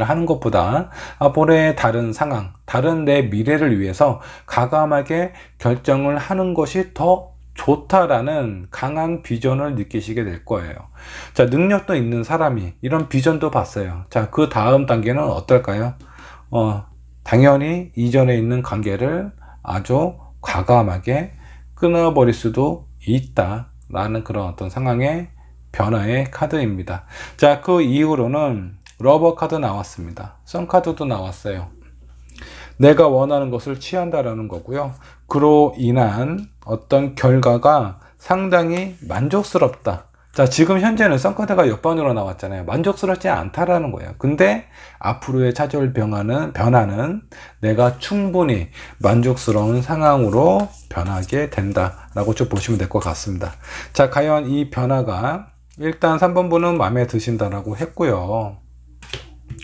하는 것보다 앞으로의 다른 상황, 다른 내 미래를 위해서 과감하게 결정을 하는 것이 더 좋다라는 강한 비전을 느끼시게 될 거예요. 자, 능력도 있는 사람이 이런 비전도 봤어요. 자, 그 다음 단계는 어떨까요? 당연히 이전에 있는 관계를 아주 과감하게 끊어버릴 수도 있다라는 그런 어떤 상황의 변화의 카드입니다. 자, 그 이후로는 러버 카드 나왔습니다. 선 카드도 나왔어요. 내가 원하는 것을 취한다라는 거고요. 그로 인한 어떤 결과가 상당히 만족스럽다. 자, 지금 현재는 썬카드가 옆반으로 나왔잖아요. 만족스럽지 않다라는 거예요. 근데 앞으로의 찾아올 변화는 내가 충분히 만족스러운 상황으로 변하게 된다라고 좀 보시면 될 것 같습니다. 자, 과연 이 변화가 일단 3번 분은 마음에 드신다라고 했고요.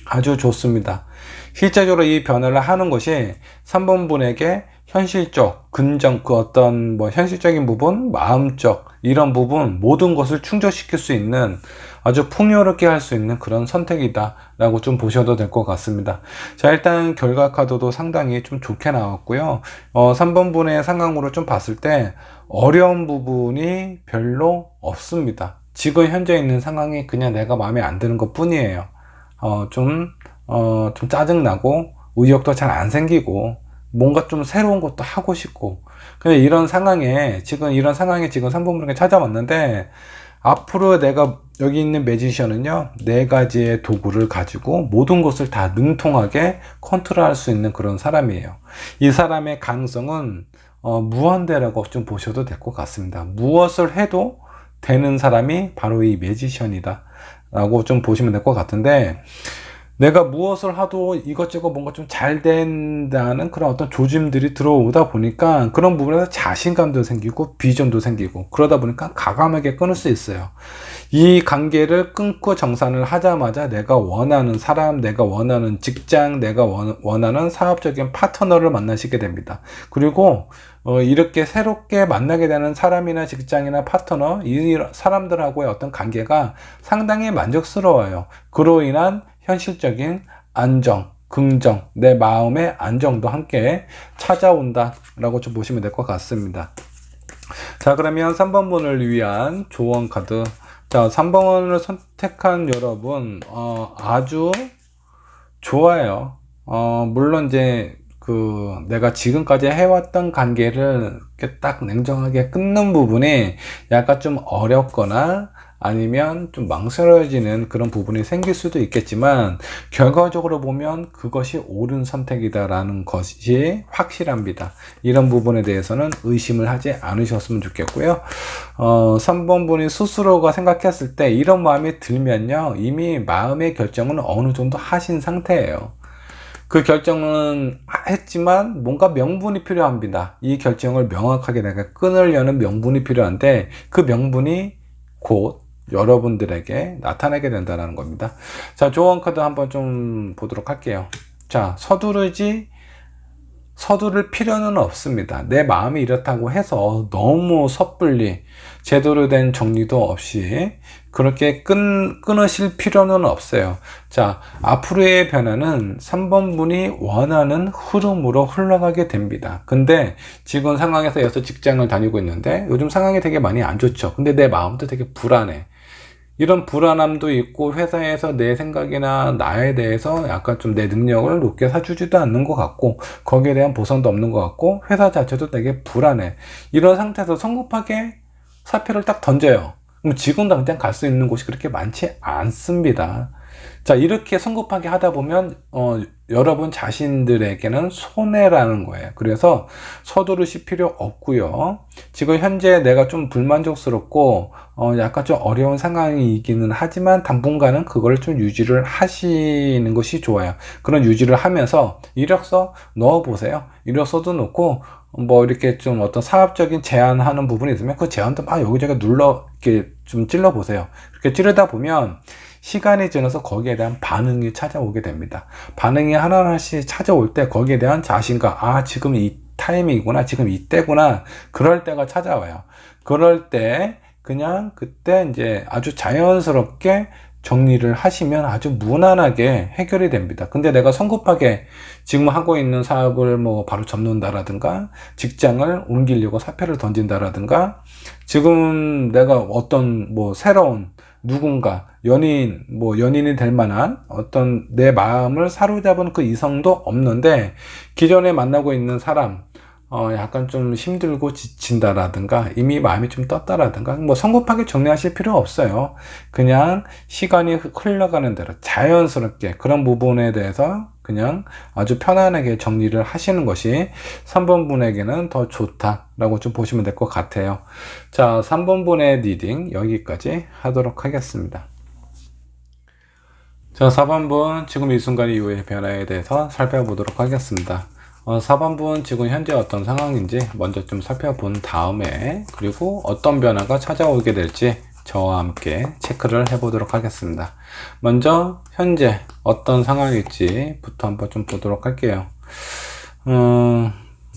아주 좋습니다. 실제적으로 이 변화를 하는 것이 3번 분에게 현실적, 긍정, 그 어떤 현실적인 부분, 마음적, 이런 부분, 모든 것을 충족시킬 수 있는 아주 풍요롭게 할 수 있는 그런 선택이다 라고 좀 보셔도 될 것 같습니다. 자, 일단 결과 카드도 상당히 좀 좋게 나왔고요. 3번 분의 상황으로 좀 봤을 때 어려운 부분이 별로 없습니다. 지금 현재 있는 상황이 그냥 내가 마음에 안 드는 것 뿐이에요. 좀 짜증나고 의욕도 잘 안 생기고 뭔가 좀 새로운 것도 하고 싶고. 근데 이런 상황에 지금 3번 분에게 찾아왔는데, 앞으로 내가 여기 있는 매지션은요, 4가지의 도구를 가지고 모든 것을 다 능통하게 컨트롤할 수 있는 그런 사람이에요. 이 사람의 가능성은 무한대라고 좀 보셔도 될 것 같습니다. 무엇을 해도 되는 사람이 바로 이 매지션이다 라고 좀 보시면 될 것 같은데, 내가 무엇을 하도 이것저것 뭔가 좀 잘 된다는 그런 어떤 조짐들이 들어오다 보니까 그런 부분에서 자신감도 생기고 비전도 생기고 그러다 보니까 과감하게 끊을 수 있어요. 이 관계를 끊고 정산을 하자마자 내가 원하는 사람, 내가 원하는 직장, 내가 원하는 사업적인 파트너를 만나시게 됩니다. 그리고 이렇게 새롭게 만나게 되는 사람이나 직장이나 파트너, 이 사람들하고의 어떤 관계가 상당히 만족스러워요. 그로 인한 현실적인 안정, 긍정, 내 마음의 안정도 함께 찾아온다 라고 좀 보시면 될 것 같습니다. 자, 그러면 3번분을 위한 조언 카드. 자, 3번을 선택한 여러분, 아주 좋아요. 물론 이제 내가 지금까지 해왔던 관계를 이렇게 딱 냉정하게 끊는 부분이 약간 좀 어렵거나 아니면 좀 망설여지는 그런 부분이 생길 수도 있겠지만 결과적으로 보면 그것이 옳은 선택이다라는 것이 확실합니다. 이런 부분에 대해서는 의심을 하지 않으셨으면 좋겠고요. 3번 분이 스스로가 생각했을 때 이런 마음이 들면요, 이미 마음의 결정은 어느 정도 하신 상태예요. 그 결정은 했지만 뭔가 명분이 필요합니다. 이 결정을 명확하게 내가 끊으려는 명분이 필요한데 그 명분이 곧 여러분들에게 나타나게 된다는 겁니다. 자, 조언 카드 한번 좀 보도록 할게요. 자, 서두를 필요는 없습니다. 내 마음이 이렇다고 해서 너무 섣불리 제대로 된 정리도 없이 그렇게 끊으실 필요는 없어요. 자, 앞으로의 변화는 3번 분이 원하는 흐름으로 흘러가게 됩니다. 근데 지금 상황에서 여기서 직장을 다니고 있는데 요즘 상황이 되게 많이 안 좋죠. 근데 내 마음도 되게 불안해. 이런 불안함도 있고 회사에서 내 생각이나 나에 대해서 약간 좀 내 능력을 높게 사주지도 않는 것 같고 거기에 대한 보상도 없는 것 같고 회사 자체도 되게 불안해. 이런 상태에서 성급하게 사표를 딱 던져요. 그럼 지금 당장 갈 수 있는 곳이 그렇게 많지 않습니다. 자, 이렇게 성급하게 하다 보면 여러분 자신들에게는 손해라는 거예요. 그래서 서두르실 필요 없고요. 지금 현재 내가 좀 불만족스럽고 약간 좀 어려운 상황이기는 하지만 당분간은 그걸 좀 유지를 하시는 것이 좋아요. 그런 유지를 하면서 이력서 넣어 보세요. 이력서도 넣고 뭐 이렇게 좀 어떤 사업적인 제안하는 부분이 있으면 그 제안도 막 여기저기 이렇게 좀 찔러 보세요. 그렇게 찌르다 보면 시간이 지나서 거기에 대한 반응이 찾아오게 됩니다. 반응이 하나하나씩 찾아올 때 거기에 대한 자신감, 지금 이 타이밍이구나, 지금 이때구나, 그럴 때가 찾아와요. 그럴 때 그냥 그때 이제 아주 자연스럽게 정리를 하시면 아주 무난하게 해결이 됩니다. 근데 내가 성급하게 지금 하고 있는 사업을 뭐 바로 접는다라든가 직장을 옮기려고 사표를 던진다라든가 지금 내가 어떤 뭐 새로운 누군가 연인이 될 만한 어떤 내 마음을 사로잡은 그 이성도 없는데 기존에 만나고 있는 사람 약간 좀 힘들고 지친다라든가 이미 마음이 좀 떴다라든가 뭐 성급하게 정리하실 필요 없어요. 그냥 시간이 흘러가는 대로 자연스럽게 그런 부분에 대해서 그냥 아주 편안하게 정리를 하시는 것이 3번 분에게는 더 좋다라고 좀 보시면 될 것 같아요. 자, 3번 분의 리딩 여기까지 하도록 하겠습니다. 자, 4번 분 지금 이 순간 이후의 변화에 대해서 살펴보도록 하겠습니다. 4번분 지금 현재 어떤 상황인지 먼저 좀 살펴본 다음에 그리고 어떤 변화가 찾아오게 될지 저와 함께 체크를 해보도록 하겠습니다. 먼저 현재 어떤 상황일지 부터 한번 좀 보도록 할게요.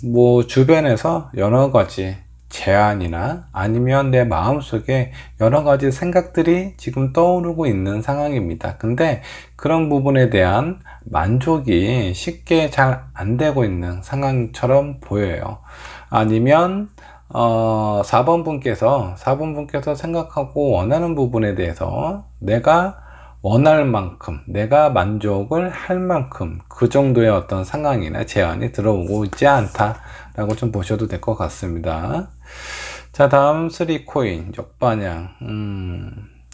뭐 주변에서 여러 가지 제안이나 아니면 내 마음속에 여러 가지 생각들이 지금 떠오르고 있는 상황입니다. 근데 그런 부분에 대한 만족이 쉽게 잘 안 되고 있는 상황처럼 보여요. 아니면 4번 분께서 생각하고 원하는 부분에 대해서 내가 원할 만큼, 내가 만족을 할 만큼 그 정도의 어떤 상황이나 제안이 들어오고 있지 않다라고 좀 보셔도 될 것 같습니다. 자, 다음 3코인 역반향.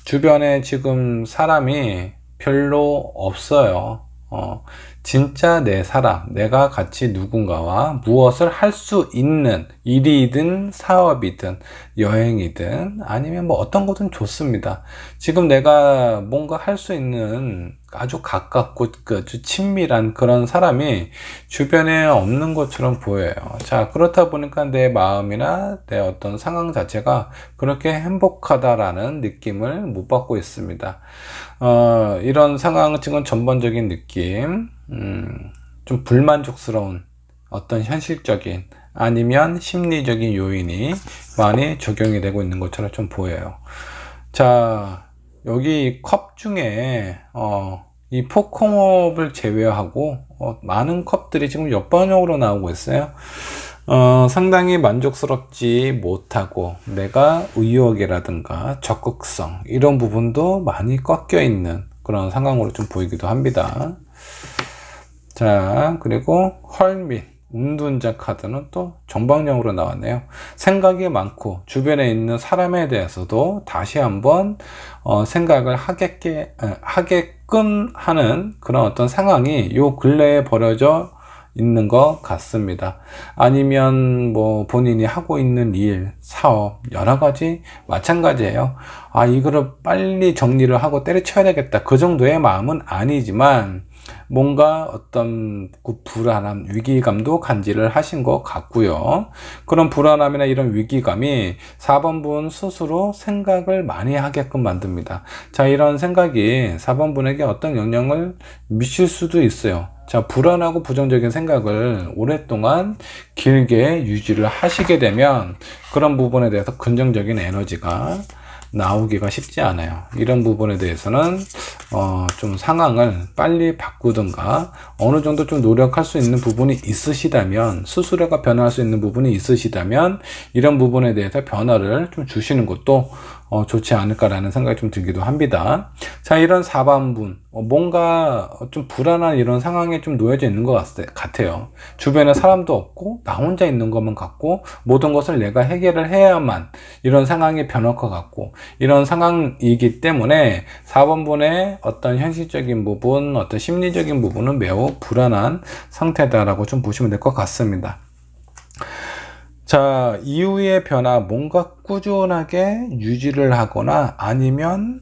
주변에 지금 사람이 별로 없어요. 진짜 내 사람, 내가 같이 누군가와 무엇을 할 수 있는 일이든 사업이든 여행이든 아니면 뭐 어떤 것든 좋습니다. 지금 내가 뭔가 할 수 있는 아주 가깝고 아주 친밀한 그런 사람이 주변에 없는 것처럼 보여요. 자, 그렇다 보니까 내 마음이나 내 어떤 상황 자체가 그렇게 행복하다라는 느낌을 못 받고 있습니다. 이런 상황은 지금 전반적인 느낌, 좀 불만족스러운 어떤 현실적인 아니면 심리적인 요인이 많이 적용이 되고 있는 것처럼 좀 보여요. 자, 여기 컵 중에 이 포크컵을 제외하고 많은 컵들이 지금 옆방향으로 나오고 있어요. 상당히 만족스럽지 못하고 내가 의욕이라든가 적극성 이런 부분도 많이 꺾여 있는 그런 상황으로 좀 보이기도 합니다. 자, 그리고 헐밋 운둔자 카드는 또 정방향으로 나왔네요. 생각이 많고 주변에 있는 사람에 대해서도 다시 한번 생각을 하게끔 하는 그런 어떤 상황이 요 근래에 벌어져 있는 것 같습니다. 아니면 뭐 본인이 하고 있는 일, 사업 여러 가지 마찬가지예요. 이거를 빨리 정리를 하고 때려쳐야 되겠다 그 정도의 마음은 아니지만 뭔가 어떤 그 불안함, 위기감도 간지를 하신 것 같고요. 그런 불안함이나 이런 위기감이 4번 분 스스로 생각을 많이 하게끔 만듭니다. 자, 이런 생각이 4번 분에게 어떤 영향을 미칠 수도 있어요. 자, 불안하고 부정적인 생각을 오랫동안 길게 유지를 하시게 되면 그런 부분에 대해서 긍정적인 에너지가 나오기가 쉽지 않아요. 이런 부분에 대해서는 좀 상황을 빨리 바꾸든가 어느 정도 좀 노력할 수 있는 부분이 있으시다면, 스스로가 변화할 수 있는 부분이 있으시다면 이런 부분에 대해서 변화를 좀 주시는 것도 좋지 않을까라는 생각이 좀 들기도 합니다. 자, 이런 4번분 뭔가 좀 불안한 이런 상황에 좀 놓여져 있는 것 같아요. 주변에 사람도 없고 나 혼자 있는 것만 같고 모든 것을 내가 해결을 해야만 이런 상황이 변할 것 같고 이런 상황이기 때문에 4번분의 어떤 현실적인 부분, 어떤 심리적인 부분은 매우 불안한 상태다라고 좀 보시면 될 것 같습니다. 자, 이후의 변화, 뭔가 꾸준하게 유지를 하거나 아니면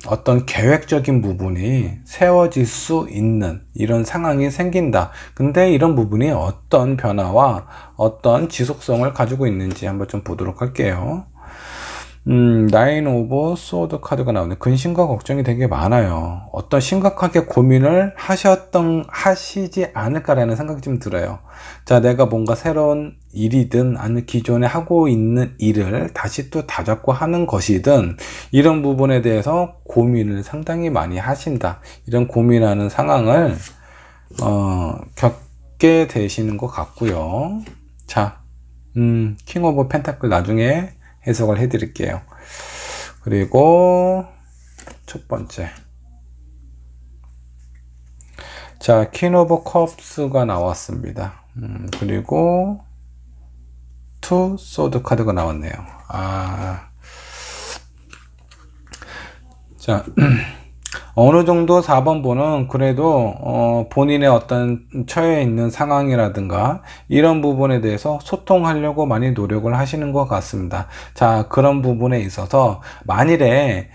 어떤 계획적인 부분이 세워질 수 있는 이런 상황이 생긴다. 근데 이런 부분이 어떤 변화와 어떤 지속성을 가지고 있는지 한번 좀 보도록 할게요. 나인 오브 소드 카드가 나오네. 근심과 걱정이 되게 많아요. 어떤 심각하게 고민을 하시지 않을까라는 생각이 좀 들어요. 자, 내가 뭔가 새로운 일이든 아니면 기존에 하고 있는 일을 다시 또 다잡고 하는 것이든 이런 부분에 대해서 고민을 상당히 많이 하신다. 이런 고민하는 상황을 겪게 되시는 것 같고요. 자, 킹 오브 펜타클 나중에 해석을 해 드릴게요. 그리고 첫 번째, 자, 퀸 오브 컵스가 나왔습니다. 그리고 투 소드 카드가 나왔네요. 자, 어느 정도 4번 분은 그래도 본인의 어떤 처해 있는 상황이라든가 이런 부분에 대해서 소통하려고 많이 노력을 하시는 것 같습니다. 자, 그런 부분에 있어서 만일에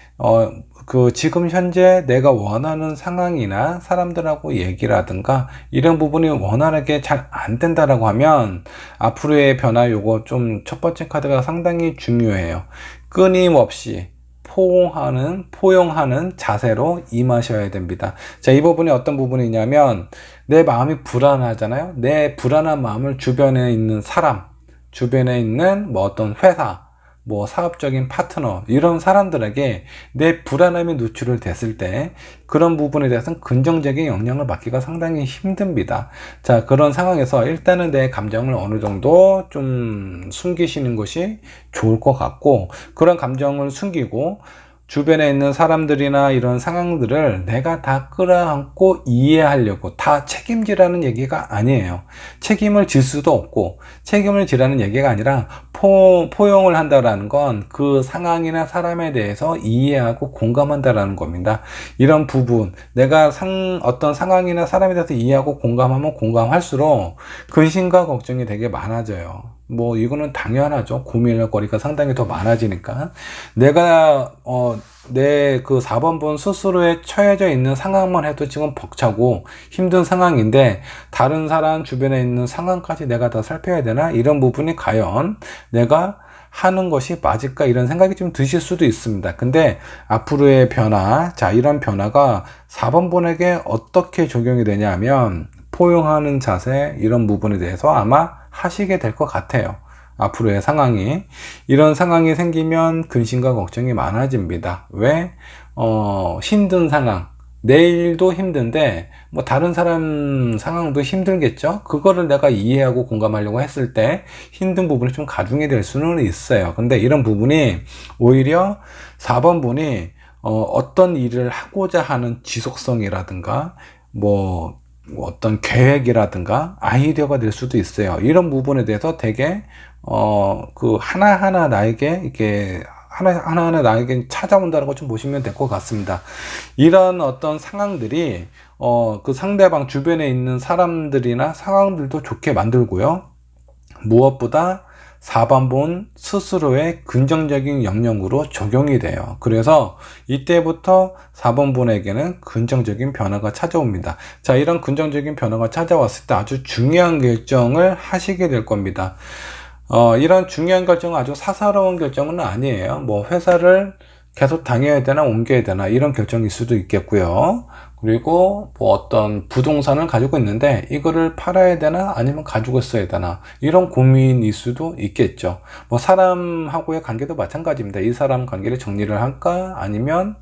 지금 현재 내가 원하는 상황이나 사람들하고 얘기라든가 이런 부분이 원활하게 잘 안 된다라고 하면 앞으로의 변화, 요거 좀 첫 번째 카드가 상당히 중요해요. 끊임없이 포용하는 자세로 임하셔야 됩니다. 자, 이 부분이 어떤 부분이냐면 내 마음이 불안하잖아요. 내 불안한 마음을 주변에 있는 사람, 주변에 있는 뭐 어떤 회사, 뭐 사업적인 파트너 이런 사람들에게 내 불안함이 노출을 됐을 때 그런 부분에 대해서는 긍정적인 영향을 받기가 상당히 힘듭니다. 자, 그런 상황에서 일단은 내 감정을 어느 정도 좀 숨기시는 것이 좋을 것 같고, 그런 감정을 숨기고 주변에 있는 사람들이나 이런 상황들을 내가 다 끌어안고 이해하려고, 다 책임지라는 얘기가 아니에요. 책임을 질 수도 없고 책임을 지라는 얘기가 아니라 포용을 한다라는 건 그 상황이나 사람에 대해서 이해하고 공감한다라는 겁니다. 이런 부분, 내가 어떤 상황이나 사람에 대해서 이해하고 공감하면 공감할수록 근심과 걱정이 되게 많아져요. 뭐 이거는 당연하죠. 고민할 거리가 상당히 더 많아지니까. 내가 내 그 4번분 스스로에 처해져 있는 상황만 해도 지금 벅차고 힘든 상황인데, 다른 사람 주변에 있는 상황까지 내가 다 살펴야 되나? 이런 부분이 과연 내가 하는 것이 맞을까? 이런 생각이 좀 드실 수도 있습니다. 근데 앞으로의 변화, 자, 이런 변화가 4번분에게 어떻게 적용이 되냐면, 포용하는 자세, 이런 부분에 대해서 아마 하시게 될 것 같아요. 앞으로의 상황이, 이런 상황이 생기면 근심과 걱정이 많아집니다. 왜? 힘든 상황, 내일도 힘든데 뭐 다른 사람 상황도 힘들겠죠. 그거를 내가 이해하고 공감하려고 했을 때 힘든 부분이 좀 가중이 될 수는 있어요. 근데 이런 부분이 오히려 4번분이 어떤 일을 하고자 하는 지속성이라든가 뭐 어떤 계획이라든가 아이디어가 될 수도 있어요. 이런 부분에 대해서 되게 그 하나하나 나에게 이렇게 하나하나 나에게 찾아온다는 것 좀 보시면 될 것 같습니다. 이런 어떤 상황들이 그 상대방 주변에 있는 사람들이나 상황들도 좋게 만들고요. 무엇보다 4번분 스스로의 긍정적인 영역으로 적용이 돼요. 그래서 이때부터 4번분에게는 긍정적인 변화가 찾아옵니다. 자, 이런 긍정적인 변화가 찾아왔을 때 아주 중요한 결정을 하시게 될 겁니다. 이런 중요한 결정은 아주 사사로운 결정은 아니에요. 뭐 회사를 계속 다녀야 되나 옮겨야 되나 이런 결정일 수도 있겠고요. 그리고 뭐 어떤 부동산을 가지고 있는데 이거를 팔아야 되나 아니면 가지고 있어야 되나 이런 고민일 수도 있겠죠. 뭐 사람하고의 관계도 마찬가지입니다. 이 사람 관계를 정리를 할까 아니면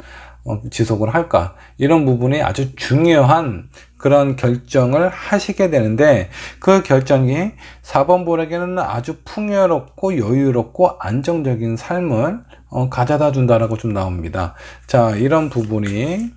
지속을 할까, 이런 부분이 아주 중요한 그런 결정을 하시게 되는데, 그 결정이 4번분에게는 아주 풍요롭고 여유롭고 안정적인 삶을 가져다 준다라고 좀 나옵니다. 자, 이런 부분이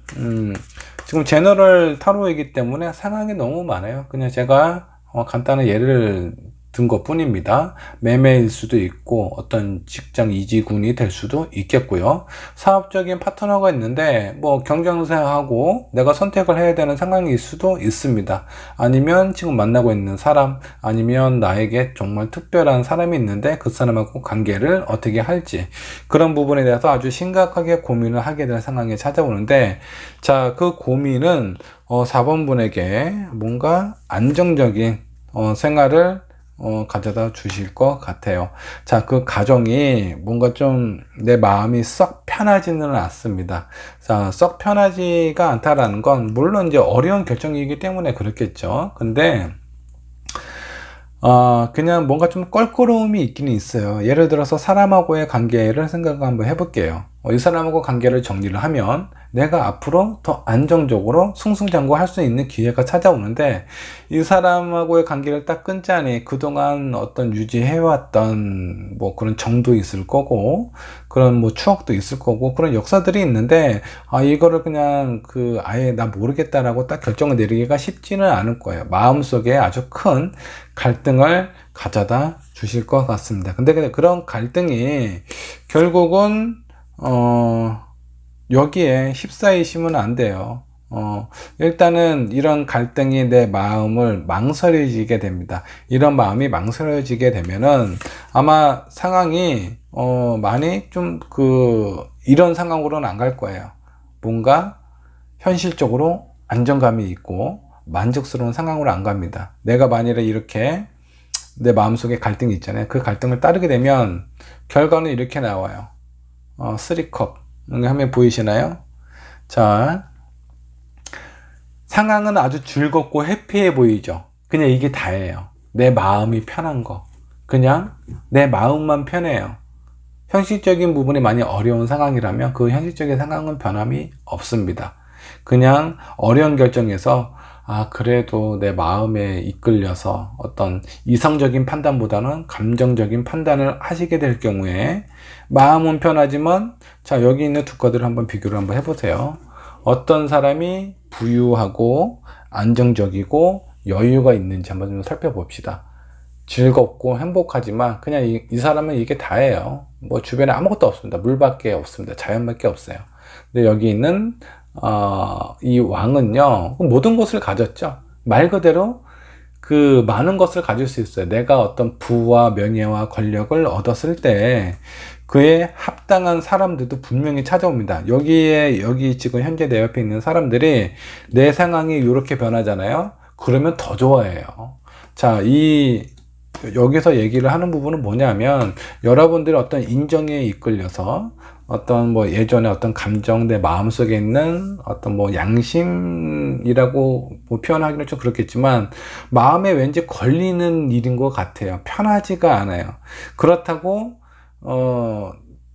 지금 제너럴 타로이기 때문에 상황이 너무 많아요. 그냥 제가 간단한 예를 든 것 뿐입니다. 매매일 수도 있고 어떤 직장 이직운이 될 수도 있겠고요. 사업적인 파트너가 있는데 뭐 경쟁사하고 내가 선택을 해야 되는 상황일 수도 있습니다. 아니면 지금 만나고 있는 사람, 아니면 나에게 정말 특별한 사람이 있는데 그 사람하고 관계를 어떻게 할지, 그런 부분에 대해서 아주 심각하게 고민을 하게 될 상황이 찾아오는데, 자, 그 고민은 4번분에게 뭔가 안정적인 생활을 가져다 주실 것 같아요. 자, 그 가정이 뭔가 좀 내 마음이 썩 편하지는 않습니다. 자, 썩 편하지가 않다라는 건 물론 이제 어려운 결정이기 때문에 그렇겠죠. 근데 그냥 뭔가 좀 껄끄러움이 있기는 있어요. 예를 들어서 사람하고의 관계를 생각 한번 해볼게요. 이 사람하고 관계를 정리를 하면 내가 앞으로 더 안정적으로 승승장구할 수 있는 기회가 찾아오는데, 이 사람하고의 관계를 딱 끊자니 그동안 어떤 유지해왔던 뭐 그런 정도 있을 거고, 그런 뭐 추억도 있을 거고, 그런 역사들이 있는데, 이거를 그냥 아예 나 모르겠다라고 딱 결정을 내리기가 쉽지는 않을 거예요. 마음속에 아주 큰 갈등을 가져다 주실 것 같습니다. 근데 그런 갈등이 결국은 여기에 휩싸이시면 안 돼요. 일단은 이런 갈등이 내 마음을 망설여지게 됩니다. 이런 마음이 망설여지게 되면은 아마 상황이 많이 좀 이런 상황으로는 안 갈 거예요. 뭔가 현실적으로 안정감이 있고 만족스러운 상황으로 안 갑니다. 내가 만일에 이렇게 내 마음속에 갈등이 있잖아요. 그 갈등을 따르게 되면 결과는 이렇게 나와요. 3컵. 화면 보이시나요? 자, 상황은 아주 즐겁고 해피해 보이죠. 그냥 이게 다예요. 내 마음이 편한 거. 그냥 내 마음만 편해요. 현실적인 부분이 많이 어려운 상황이라면 그 현실적인 상황은 변함이 없습니다. 그냥 어려운 결정에서 그래도 내 마음에 이끌려서 어떤 이성적인 판단보다는 감정적인 판단을 하시게 될 경우에 마음은 편하지만, 자, 여기 있는 두 카드를 한번 비교를 한번 해보세요. 어떤 사람이 부유하고 안정적이고 여유가 있는지 한번 좀 살펴봅시다. 즐겁고 행복하지만 그냥 이 사람은 이게 다예요. 뭐 주변에 아무것도 없습니다. 물밖에 없습니다. 자연밖에 없어요. 근데 여기 있는 이 왕은요, 모든 것을 가졌죠. 말 그대로 그 많은 것을 가질 수 있어요. 내가 어떤 부와 명예와 권력을 얻었을 때 그에 합당한 사람들도 분명히 찾아옵니다. 여기 지금 현재 내 옆에 있는 사람들이 내 상황이 이렇게 변하잖아요. 그러면 더 좋아해요. 자, 여기서 얘기를 하는 부분은 뭐냐면, 여러분들이 어떤 인정에 이끌려서 어떤 뭐 예전에 어떤 감정, 내 마음속에 있는 어떤 뭐 양심이라고 뭐 표현하기는 좀 그렇겠지만, 마음에 왠지 걸리는 일인 것 같아요. 편하지가 않아요. 그렇다고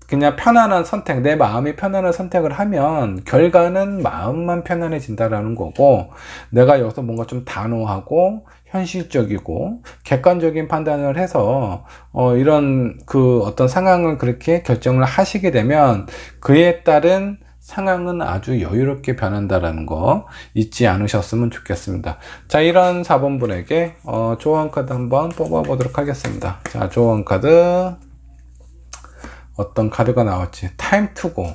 그냥 편안한 선택, 내 마음이 편안한 선택을 하면 결과는 마음만 편안해진다라는 거고, 내가 여기서 뭔가 좀 단호하고 현실적이고 객관적인 판단을 해서 이런 그 어떤 상황을 그렇게 결정을 하시게 되면 그에 따른 상황은 아주 여유롭게 변한다라는 거 잊지 않으셨으면 좋겠습니다. 자, 이런 4번 분에게 조언 카드 한번 뽑아 보도록 하겠습니다. 자, 조언 카드 어떤 카드가 나왔지? 타임 투고.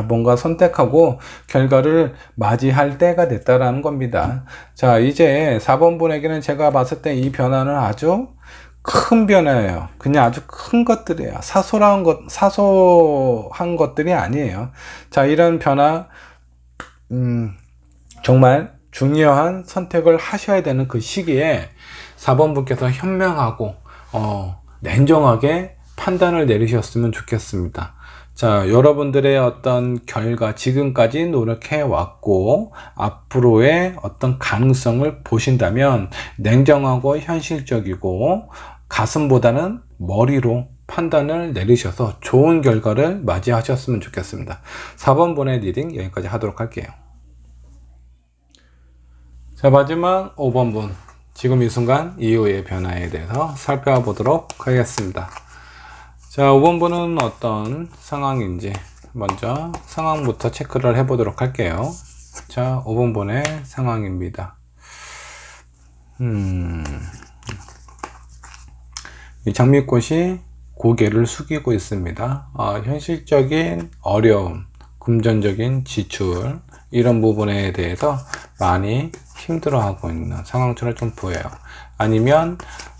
뭔가 선택하고 결과를 맞이할 때가 됐다라는 겁니다. 자, 이제 4번 분에게는 제가 봤을 때 이 변화는 아주 큰 변화예요. 그냥 아주 큰 것들이에요. 사소한 것들이 아니에요. 자, 이런 변화, 정말 중요한 선택을 하셔야 되는 그 시기에 4번 분께서 현명하고, 냉정하게 판단을 내리셨으면 좋겠습니다. 자, 여러분들의 어떤 결과, 지금까지 노력해 왔고 앞으로의 어떤 가능성을 보신다면 냉정하고 현실적이고 가슴보다는 머리로 판단을 내리셔서 좋은 결과를 맞이하셨으면 좋겠습니다. 4번 분의 리딩 여기까지 하도록 할게요. 자, 마지막 5번 분, 지금 이 순간 이후의 변화에 대해서 살펴보도록 하겠습니다. 자, 5번 분은 어떤 상황인지 먼저 상황부터 체크를 해 보도록 할게요. 자, 5번 분의 상황입니다. 이 장미꽃이 고개를 숙이고 있습니다. 현실적인 어려움, 금전적인 지출, 이런 부분에 대해서 많이 힘들어하고 있는 상황처럼 좀 보여요. 아니면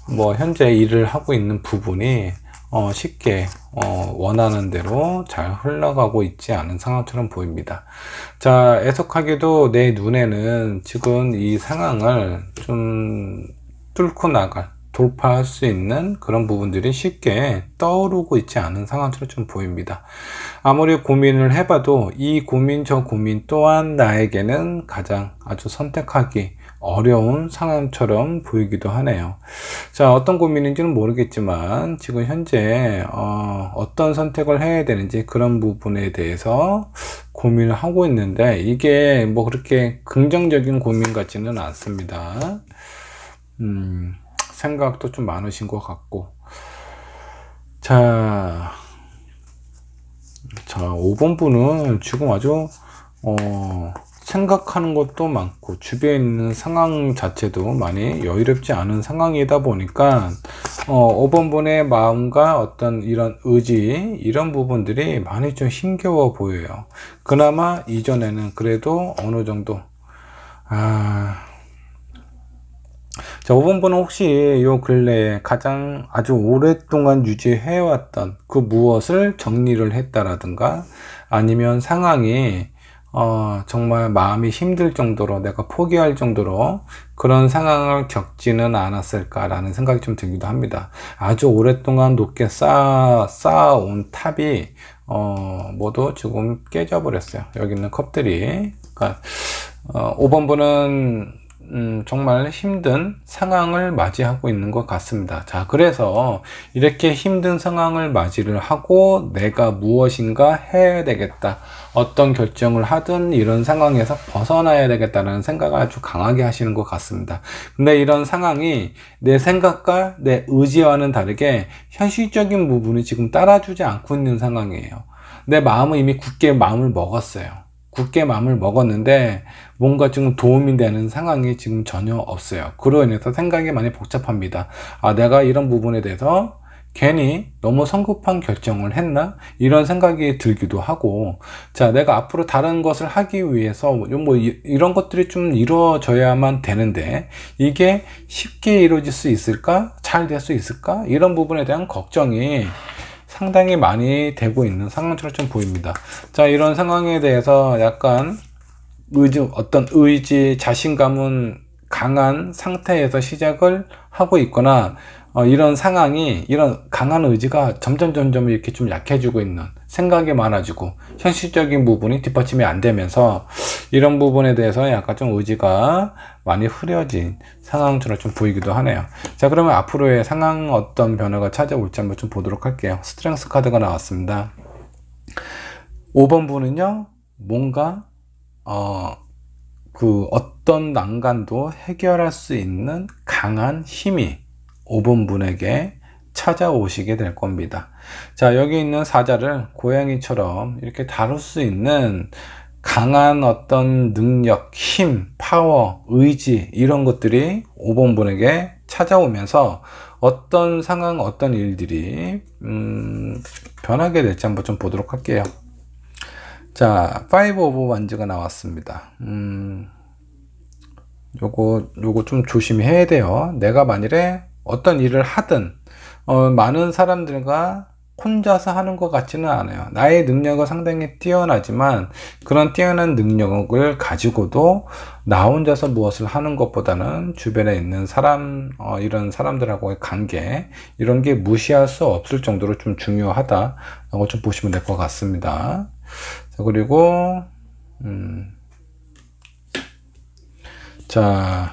뭐 현재 일을 하고 있는 부분이 쉽게 원하는 대로 잘 흘러가고 있지 않은 상황처럼 보입니다. 자, 애석하게도 내 눈에는 지금 이 상황을 좀 뚫고 돌파할 수 있는 그런 부분들이 쉽게 떠오르고 있지 않은 상황처럼 좀 보입니다. 아무리 고민을 해봐도 이 고민 저 고민 또한 나에게는 가장 아주 선택하기 어려운 상황처럼 보이기도 하네요. 자, 어떤 고민인지는 모르겠지만 지금 현재 어떤 선택을 해야 되는지 그런 부분에 대해서 고민을 하고 있는데 이게 뭐 그렇게 긍정적인 고민 같지는 않습니다. 생각도 좀 많으신 것 같고. 자, 5번 분은 지금 아주 생각하는 것도 많고 주변에 있는 상황 자체도 많이 여유롭지 않은 상황이다 보니까 5번 분의 마음과 어떤 이런 의지, 이런 부분들이 많이 좀 힘겨워 보여요. 그나마 이전에는 그래도 어느 정도 자, 5번 분은 혹시 요 근래에 가장 아주 오랫동안 유지해왔던 그 무엇을 정리를 했다라든가 아니면 상황이 정말 마음이 힘들 정도로 내가 포기할 정도로 그런 상황을 겪지는 않았을까라는 생각이 좀 들기도 합니다. 아주 오랫동안 높게 쌓아온 탑이 모두 지금 깨져버렸어요. 여기 있는 컵들이. 그러니까 5번 분은 정말 힘든 상황을 맞이하고 있는 것 같습니다. 자, 그래서 이렇게 힘든 상황을 맞이를 하고 내가 무엇인가 해야 되겠다, 어떤 결정을 하든 이런 상황에서 벗어나야 되겠다는 생각을 아주 강하게 하시는 것 같습니다. 근데 이런 상황이 내 생각과 내 의지와는 다르게 현실적인 부분이 지금 따라주지 않고 있는 상황이에요. 내 마음은 이미 굳게 마음을 먹었어요. 굳게 마음을 먹었는데 뭔가 지금 도움이 되는 상황이 지금 전혀 없어요. 그로 인해서 생각이 많이 복잡합니다. 아, 내가 이런 부분에 대해서 괜히 너무 성급한 결정을 했나? 이런 생각이 들기도 하고, 자, 내가 앞으로 다른 것을 하기 위해서 이런 것들이 좀 이루어져야만 되는데 이게 쉽게 이루어질 수 있을까? 잘 될 수 있을까? 이런 부분에 대한 걱정이 상당히 많이 되고 있는 상황처럼 좀 보입니다. 자, 이런 상황에 대해서 약간 어떤 의지, 자신감은 강한 상태에서 시작을 하고 있거나, 이런 상황이, 이런 강한 의지가 점점 이렇게 좀 약해지고 있는, 생각이 많아지고 현실적인 부분이 뒷받침이 안 되면서 이런 부분에 대해서 약간 좀 의지가 많이 흐려진 상황처럼 좀 보이기도 하네요. 자, 그러면 앞으로의 상황 어떤 변화가 찾아올지 한번 좀 보도록 할게요. 스트렝스 카드가 나왔습니다. 5번 분은요, 뭔가 어떤 난관도 해결할 수 있는 강한 힘이 5번 분에게 찾아오시게 될 겁니다. 자, 여기 있는 사자를 고양이처럼 이렇게 다룰 수 있는 강한 어떤 능력, 힘, 파워, 의지, 이런 것들이 5번 분에게 찾아오면서 어떤 상황, 어떤 일들이 변하게 될지 한번 좀 보도록 할게요. 자, 5 오브 완즈가 나왔습니다. 요거 좀 조심해야 돼요. 내가 만일에 어떤 일을 하든, 많은 사람들과 혼자서 하는 것 같지는 않아요. 나의 능력은 상당히 뛰어나지만, 그런 뛰어난 능력을 가지고도 나 혼자서 무엇을 하는 것보다는 주변에 있는 사람, 이런 사람들하고의 관계, 이런 게 무시할 수 없을 정도로 좀 중요하다라고 좀 보시면 될 것 같습니다. 자, 그리고 자,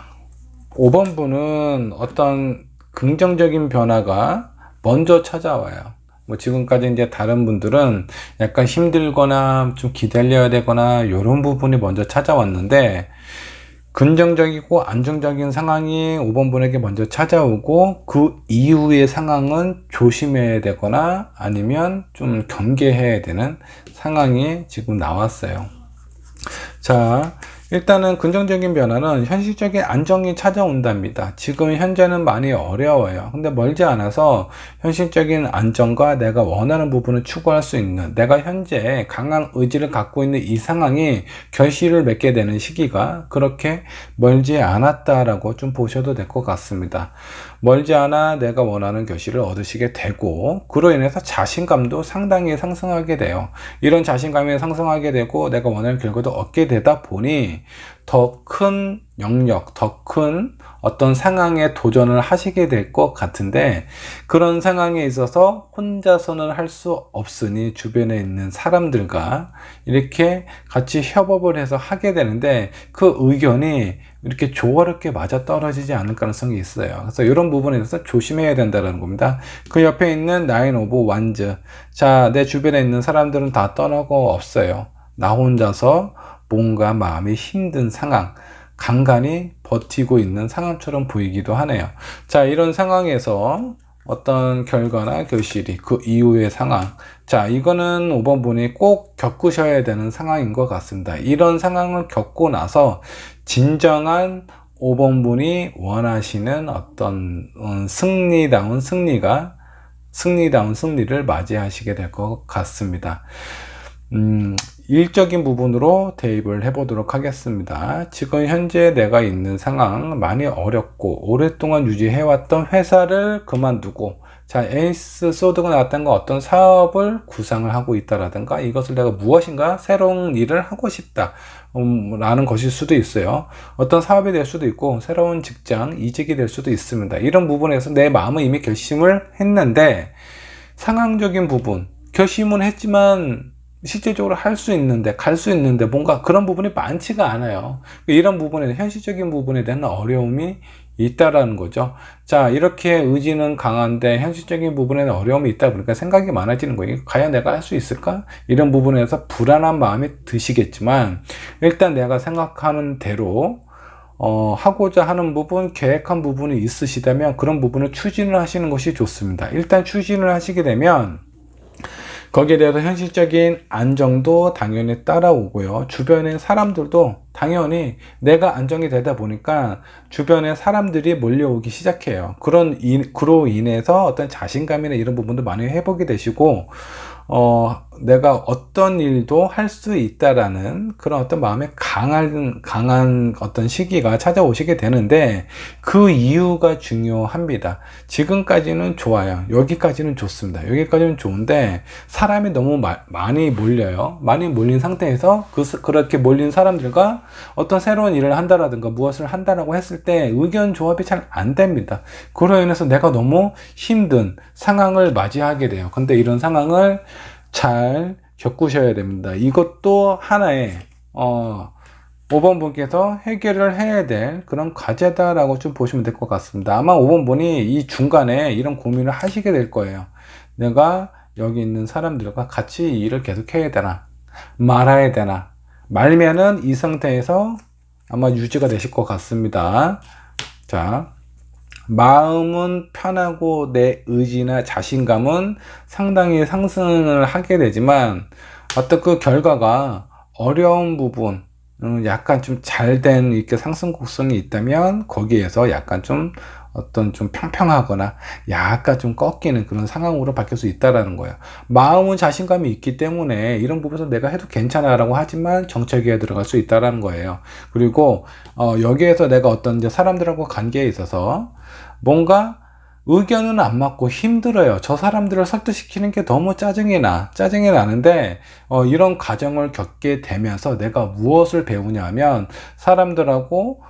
5번 분은 어떤 긍정적인 변화가 먼저 찾아와요. 지금까지 이제 다른 분들은 약간 힘들거나 좀 기다려야 되거나 이런 부분이 먼저 찾아왔는데, 긍정적이고 안정적인 상황이 5번 분에게 먼저 찾아오고, 그 이후의 상황은 조심해야 되거나 아니면 좀 경계해야 되는 상황이 지금 나왔어요. 자, 일단은 긍정적인 변화는 현실적인 안정이 찾아온답니다. 지금 현재는 많이 어려워요. 근데 멀지 않아서 현실적인 안정과 내가 원하는 부분을 추구할 수 있는, 내가 현재 강한 의지를 갖고 있는 이 상황이 결실을 맺게 되는 시기가 그렇게 멀지 않았다라고 좀 보셔도 될 것 같습니다. 멀지 않아 내가 원하는 결실을 얻으시게 되고, 그로 인해서 자신감도 상당히 상승하게 돼요. 이런 자신감이 상승하게 되고 내가 원하는 결과도 얻게 되다 보니 더 큰 영역, 더 큰 어떤 상황에 도전을 하시게 될 것 같은데, 그런 상황에 있어서 혼자서는 할 수 없으니 주변에 있는 사람들과 이렇게 같이 협업을 해서 하게 되는데, 그 의견이 이렇게 조화롭게 맞아 떨어지지 않을 가능성이 있어요. 그래서 이런 부분에 대해서 조심해야 된다는 겁니다. 그 옆에 있는 9 오브 완즈. 자, 내 주변에 있는 사람들은 다 떠나고 없어요. 나 혼자서 뭔가 마음이 힘든 상황, 간간히 버티고 있는 상황처럼 보이기도 하네요. 자, 이런 상황에서 어떤 결과나 결실이, 그 이후의 상황, 자, 이거는 5번 분이 꼭 겪으셔야 되는 상황인 것 같습니다. 이런 상황을 겪고 나서 진정한 5번 분이 원하시는 어떤 승리다운 승리를 맞이하시게 될 것 같습니다. 일적인 부분으로 대입을 해보도록 하겠습니다. 지금 현재 내가 있는 상황, 많이 어렵고 오랫동안 유지해왔던 회사를 그만두고, 자, 에이스 소드가 나왔던 건 어떤 사업을 구상을 하고 있다라든가, 이것을 내가 무엇인가 새로운 일을 하고 싶다 라는 것일 수도 있어요. 어떤 사업이 될 수도 있고 새로운 직장 이직이 될 수도 있습니다. 이런 부분에서 내 마음은 이미 결심을 했는데, 상황적인 부분, 결심은 했지만 실질적으로 할 수 있는데, 갈 수 있는데 뭔가 그런 부분이 많지가 않아요. 이런 부분에, 현실적인 부분에 대한 어려움이 있다라는 거죠. 자, 이렇게 의지는 강한데 현실적인 부분에는 어려움이 있다 보니까 생각이 많아지는 거예요. 과연 내가 할 수 있을까? 이런 부분에서 불안한 마음이 드시겠지만, 일단 내가 생각하는 대로 하고자 하는 부분, 계획한 부분이 있으시다면 그런 부분을 추진을 하시는 것이 좋습니다. 일단 추진을 하시게 되면 거기에 대해서 현실적인 안정도 당연히 따라오고요. 주변의 사람들도 당연히 내가 안정이 되다 보니까 주변에 사람들이 몰려오기 시작해요. 그로 인해서 어떤 자신감이나 이런 부분도 많이 회복이 되시고, 내가 어떤 일도 할 수 있다라는 그런 어떤 마음의 강한 어떤 시기가 찾아오시게 되는데, 그 이유가 중요합니다. 지금까지는 좋아요. 여기까지는 좋습니다. 여기까지는 좋은데, 사람이 너무 많이 몰려요. 많이 몰린 상태에서 그렇게 몰린 사람들과 어떤 새로운 일을 한다라든가 무엇을 한다라고 했을 때 의견 조합이 잘 안 됩니다. 그로 인해서 내가 너무 힘든 상황을 맞이하게 돼요. 근데 이런 상황을 잘 겪으셔야 됩니다. 이것도 하나의 5번 분께서 해결을 해야 될 그런 과제다라고 좀 보시면 될 것 같습니다. 아마 5번 분이 이 중간에 이런 고민을 하시게 될 거예요. 내가 여기 있는 사람들과 같이 이 일을 계속 해야 되나, 말아야 되나. 말면은 이 상태에서 아마 유지가 되실 것 같습니다. 자, 마음은 편하고 내 의지나 자신감은 상당히 상승을 하게 되지만, 어떤 그 결과가 어려운 부분, 약간 좀 잘된 이렇게 상승 곡선이 있다면 거기에서 약간 좀 어떤 좀 평평하거나 약간 좀 꺾이는 그런 상황으로 바뀔 수 있다라는 거예요. 마음은 자신감이 있기 때문에 이런 부분에서 내가 해도 괜찮아라고 하지만 정체기에 들어갈 수 있다라는 거예요. 그리고 여기에서 내가 어떤 이제 사람들하고 관계에 있어서 뭔가 의견은 안 맞고 힘들어요. 저 사람들을 설득시키는 게 너무 짜증이 나는데, 이런 과정을 겪게 되면서 내가 무엇을 배우냐 하면, 사람들하고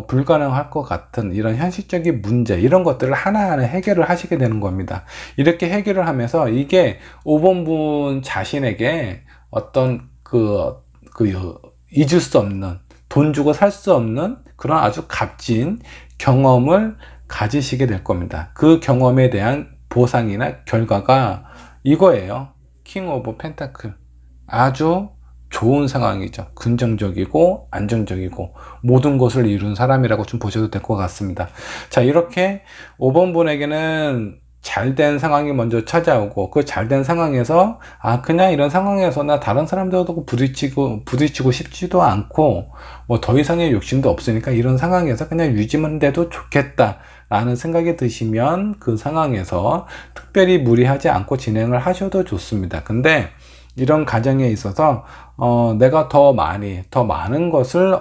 불가능할 것 같은 이런 현실적인 문제, 이런 것들을 하나하나 해결을 하시게 되는 겁니다. 이렇게 해결을 하면서 이게 5번 분 자신에게 어떤 잊을 수 없는, 돈 주고 살 수 없는 그런 아주 값진 경험을 가지시게 될 겁니다. 그 경험에 대한 보상이나 결과가 이거예요. 킹 오브 펜타클. 아주 좋은 상황이죠. 긍정적이고 안정적이고 모든 것을 이룬 사람이라고 좀 보셔도 될 것 같습니다. 자, 이렇게 5번 분에게는 잘된 상황이 먼저 찾아오고, 그 잘된 상황에서 그냥 이런 상황에서 나 다른 사람들하고 부딪히고 싶지도 않고 뭐 더 이상의 욕심도 없으니까 이런 상황에서 그냥 유지만 돼도 좋겠다 라는 생각이 드시면 그 상황에서 특별히 무리하지 않고 진행을 하셔도 좋습니다. 근데 이런 과정에 있어서 내가 더 많은 것을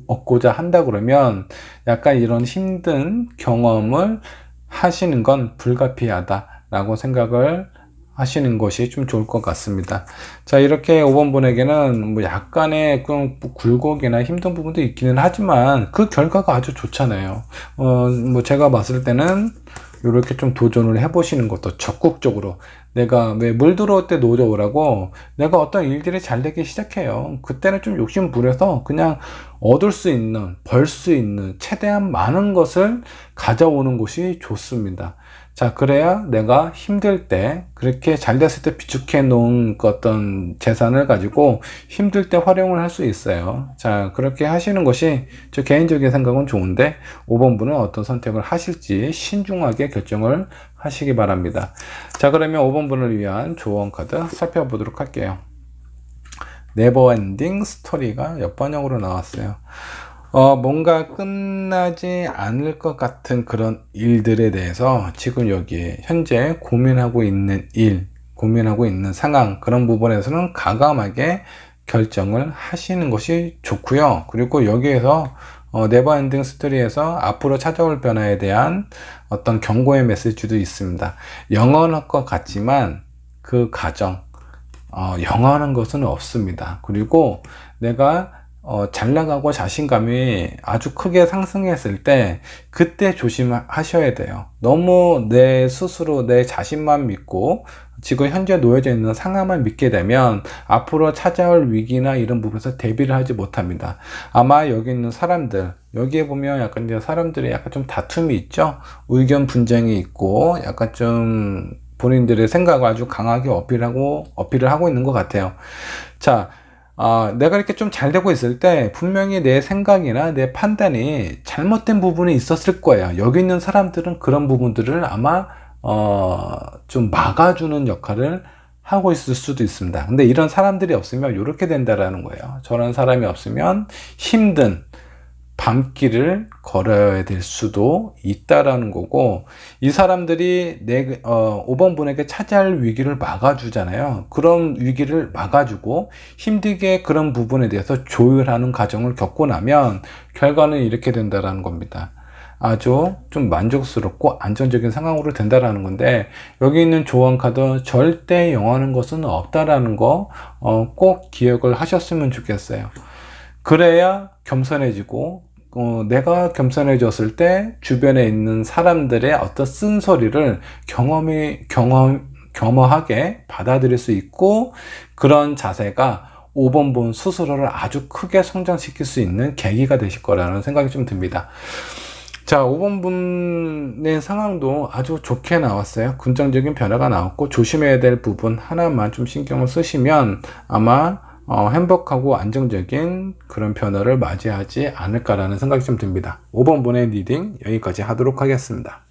얻고자 한다 그러면 약간 이런 힘든 경험을 하시는 건 불가피하다라고 생각을 하시는 것이 좀 좋을 것 같습니다. 자, 이렇게 5번 분에게는 뭐 약간의 굴곡이나 힘든 부분도 있기는 하지만 그 결과가 아주 좋잖아요. 뭐 제가 봤을 때는 이렇게 좀 도전을 해보시는 것도 적극적으로, 내가 왜 물 들어올 때 노져오라고, 내가 어떤 일들이 잘 되기 시작해요. 그때는 좀 욕심 부려서 그냥 얻을 수 있는, 벌 수 있는 최대한 많은 것을 가져오는 것이 좋습니다. 자, 그래야 내가 힘들 때, 그렇게 잘 됐을 때 비축해 놓은 어떤 재산을 가지고 힘들 때 활용을 할 수 있어요. 자, 그렇게 하시는 것이 저 개인적인 생각은 좋은데, 5번 분은 어떤 선택을 하실지 신중하게 결정을 하시기 바랍니다. 자, 그러면 5번 분을 위한 조언 카드 살펴보도록 할게요. 네버엔딩 스토리가 옆번역으로 나왔어요. 뭔가 끝나지 않을 것 같은 그런 일들에 대해서 지금 여기 현재 고민하고 있는 고민하고 있는 상황, 그런 부분에서는 과감하게 결정을 하시는 것이 좋고요. 그리고 여기에서 네버엔딩 스토리에서 앞으로 찾아올 변화에 대한 어떤 경고의 메시지도 있습니다. 영원할 것 같지만 그 과정, 영원한 것은 없습니다. 그리고 내가 잘 나가고 자신감이 아주 크게 상승했을 때 그때 조심하셔야 돼요. 너무 내 스스로 내 자신만 믿고 지금 현재 놓여져 있는 상황만 믿게 되면 앞으로 찾아올 위기나 이런 부분에서 대비를 하지 못합니다. 아마 여기 있는 사람들, 여기에 보면 약간 이제 사람들이 약간 좀 다툼이 있죠. 의견 분쟁이 있고 약간 좀 본인들의 생각을 아주 강하게 어필을 하고 있는 것 같아요. 자, 내가 이렇게 좀 잘 되고 있을 때 분명히 내 생각이나 내 판단이 잘못된 부분이 있었을 거예요. 여기 있는 사람들은 그런 부분들을 아마 좀 막아주는 역할을 하고 있을 수도 있습니다. 근데 이런 사람들이 없으면 이렇게 된다라는 거예요. 저런 사람이 없으면 힘든 밤길을 걸어야 될 수도 있다라는 거고, 이 사람들이 5번 분에게 차지할 위기를 막아주잖아요. 그런 위기를 막아주고 힘들게 그런 부분에 대해서 조율하는 과정을 겪고 나면 결과는 이렇게 된다라는 겁니다. 아주 좀 만족스럽고 안정적인 상황으로 된다라는 건데, 여기 있는 조언 카드 절대 영하는 것은 없다라는 거 꼭 기억을 하셨으면 좋겠어요. 그래야 겸손해지고, 내가 겸손해졌을 때 주변에 있는 사람들의 어떤 쓴소리를 겸허하게 받아들일 수 있고, 그런 자세가 5번 분 스스로를 아주 크게 성장시킬 수 있는 계기가 되실 거라는 생각이 좀 듭니다. 자, 5번 분의 상황도 아주 좋게 나왔어요. 긍정적인 변화가 나왔고, 조심해야 될 부분 하나만 좀 신경을 쓰시면 아마 행복하고 안정적인 그런 변화를 맞이하지 않을까라는 생각이 좀 듭니다. 5번 분의 리딩 여기까지 하도록 하겠습니다.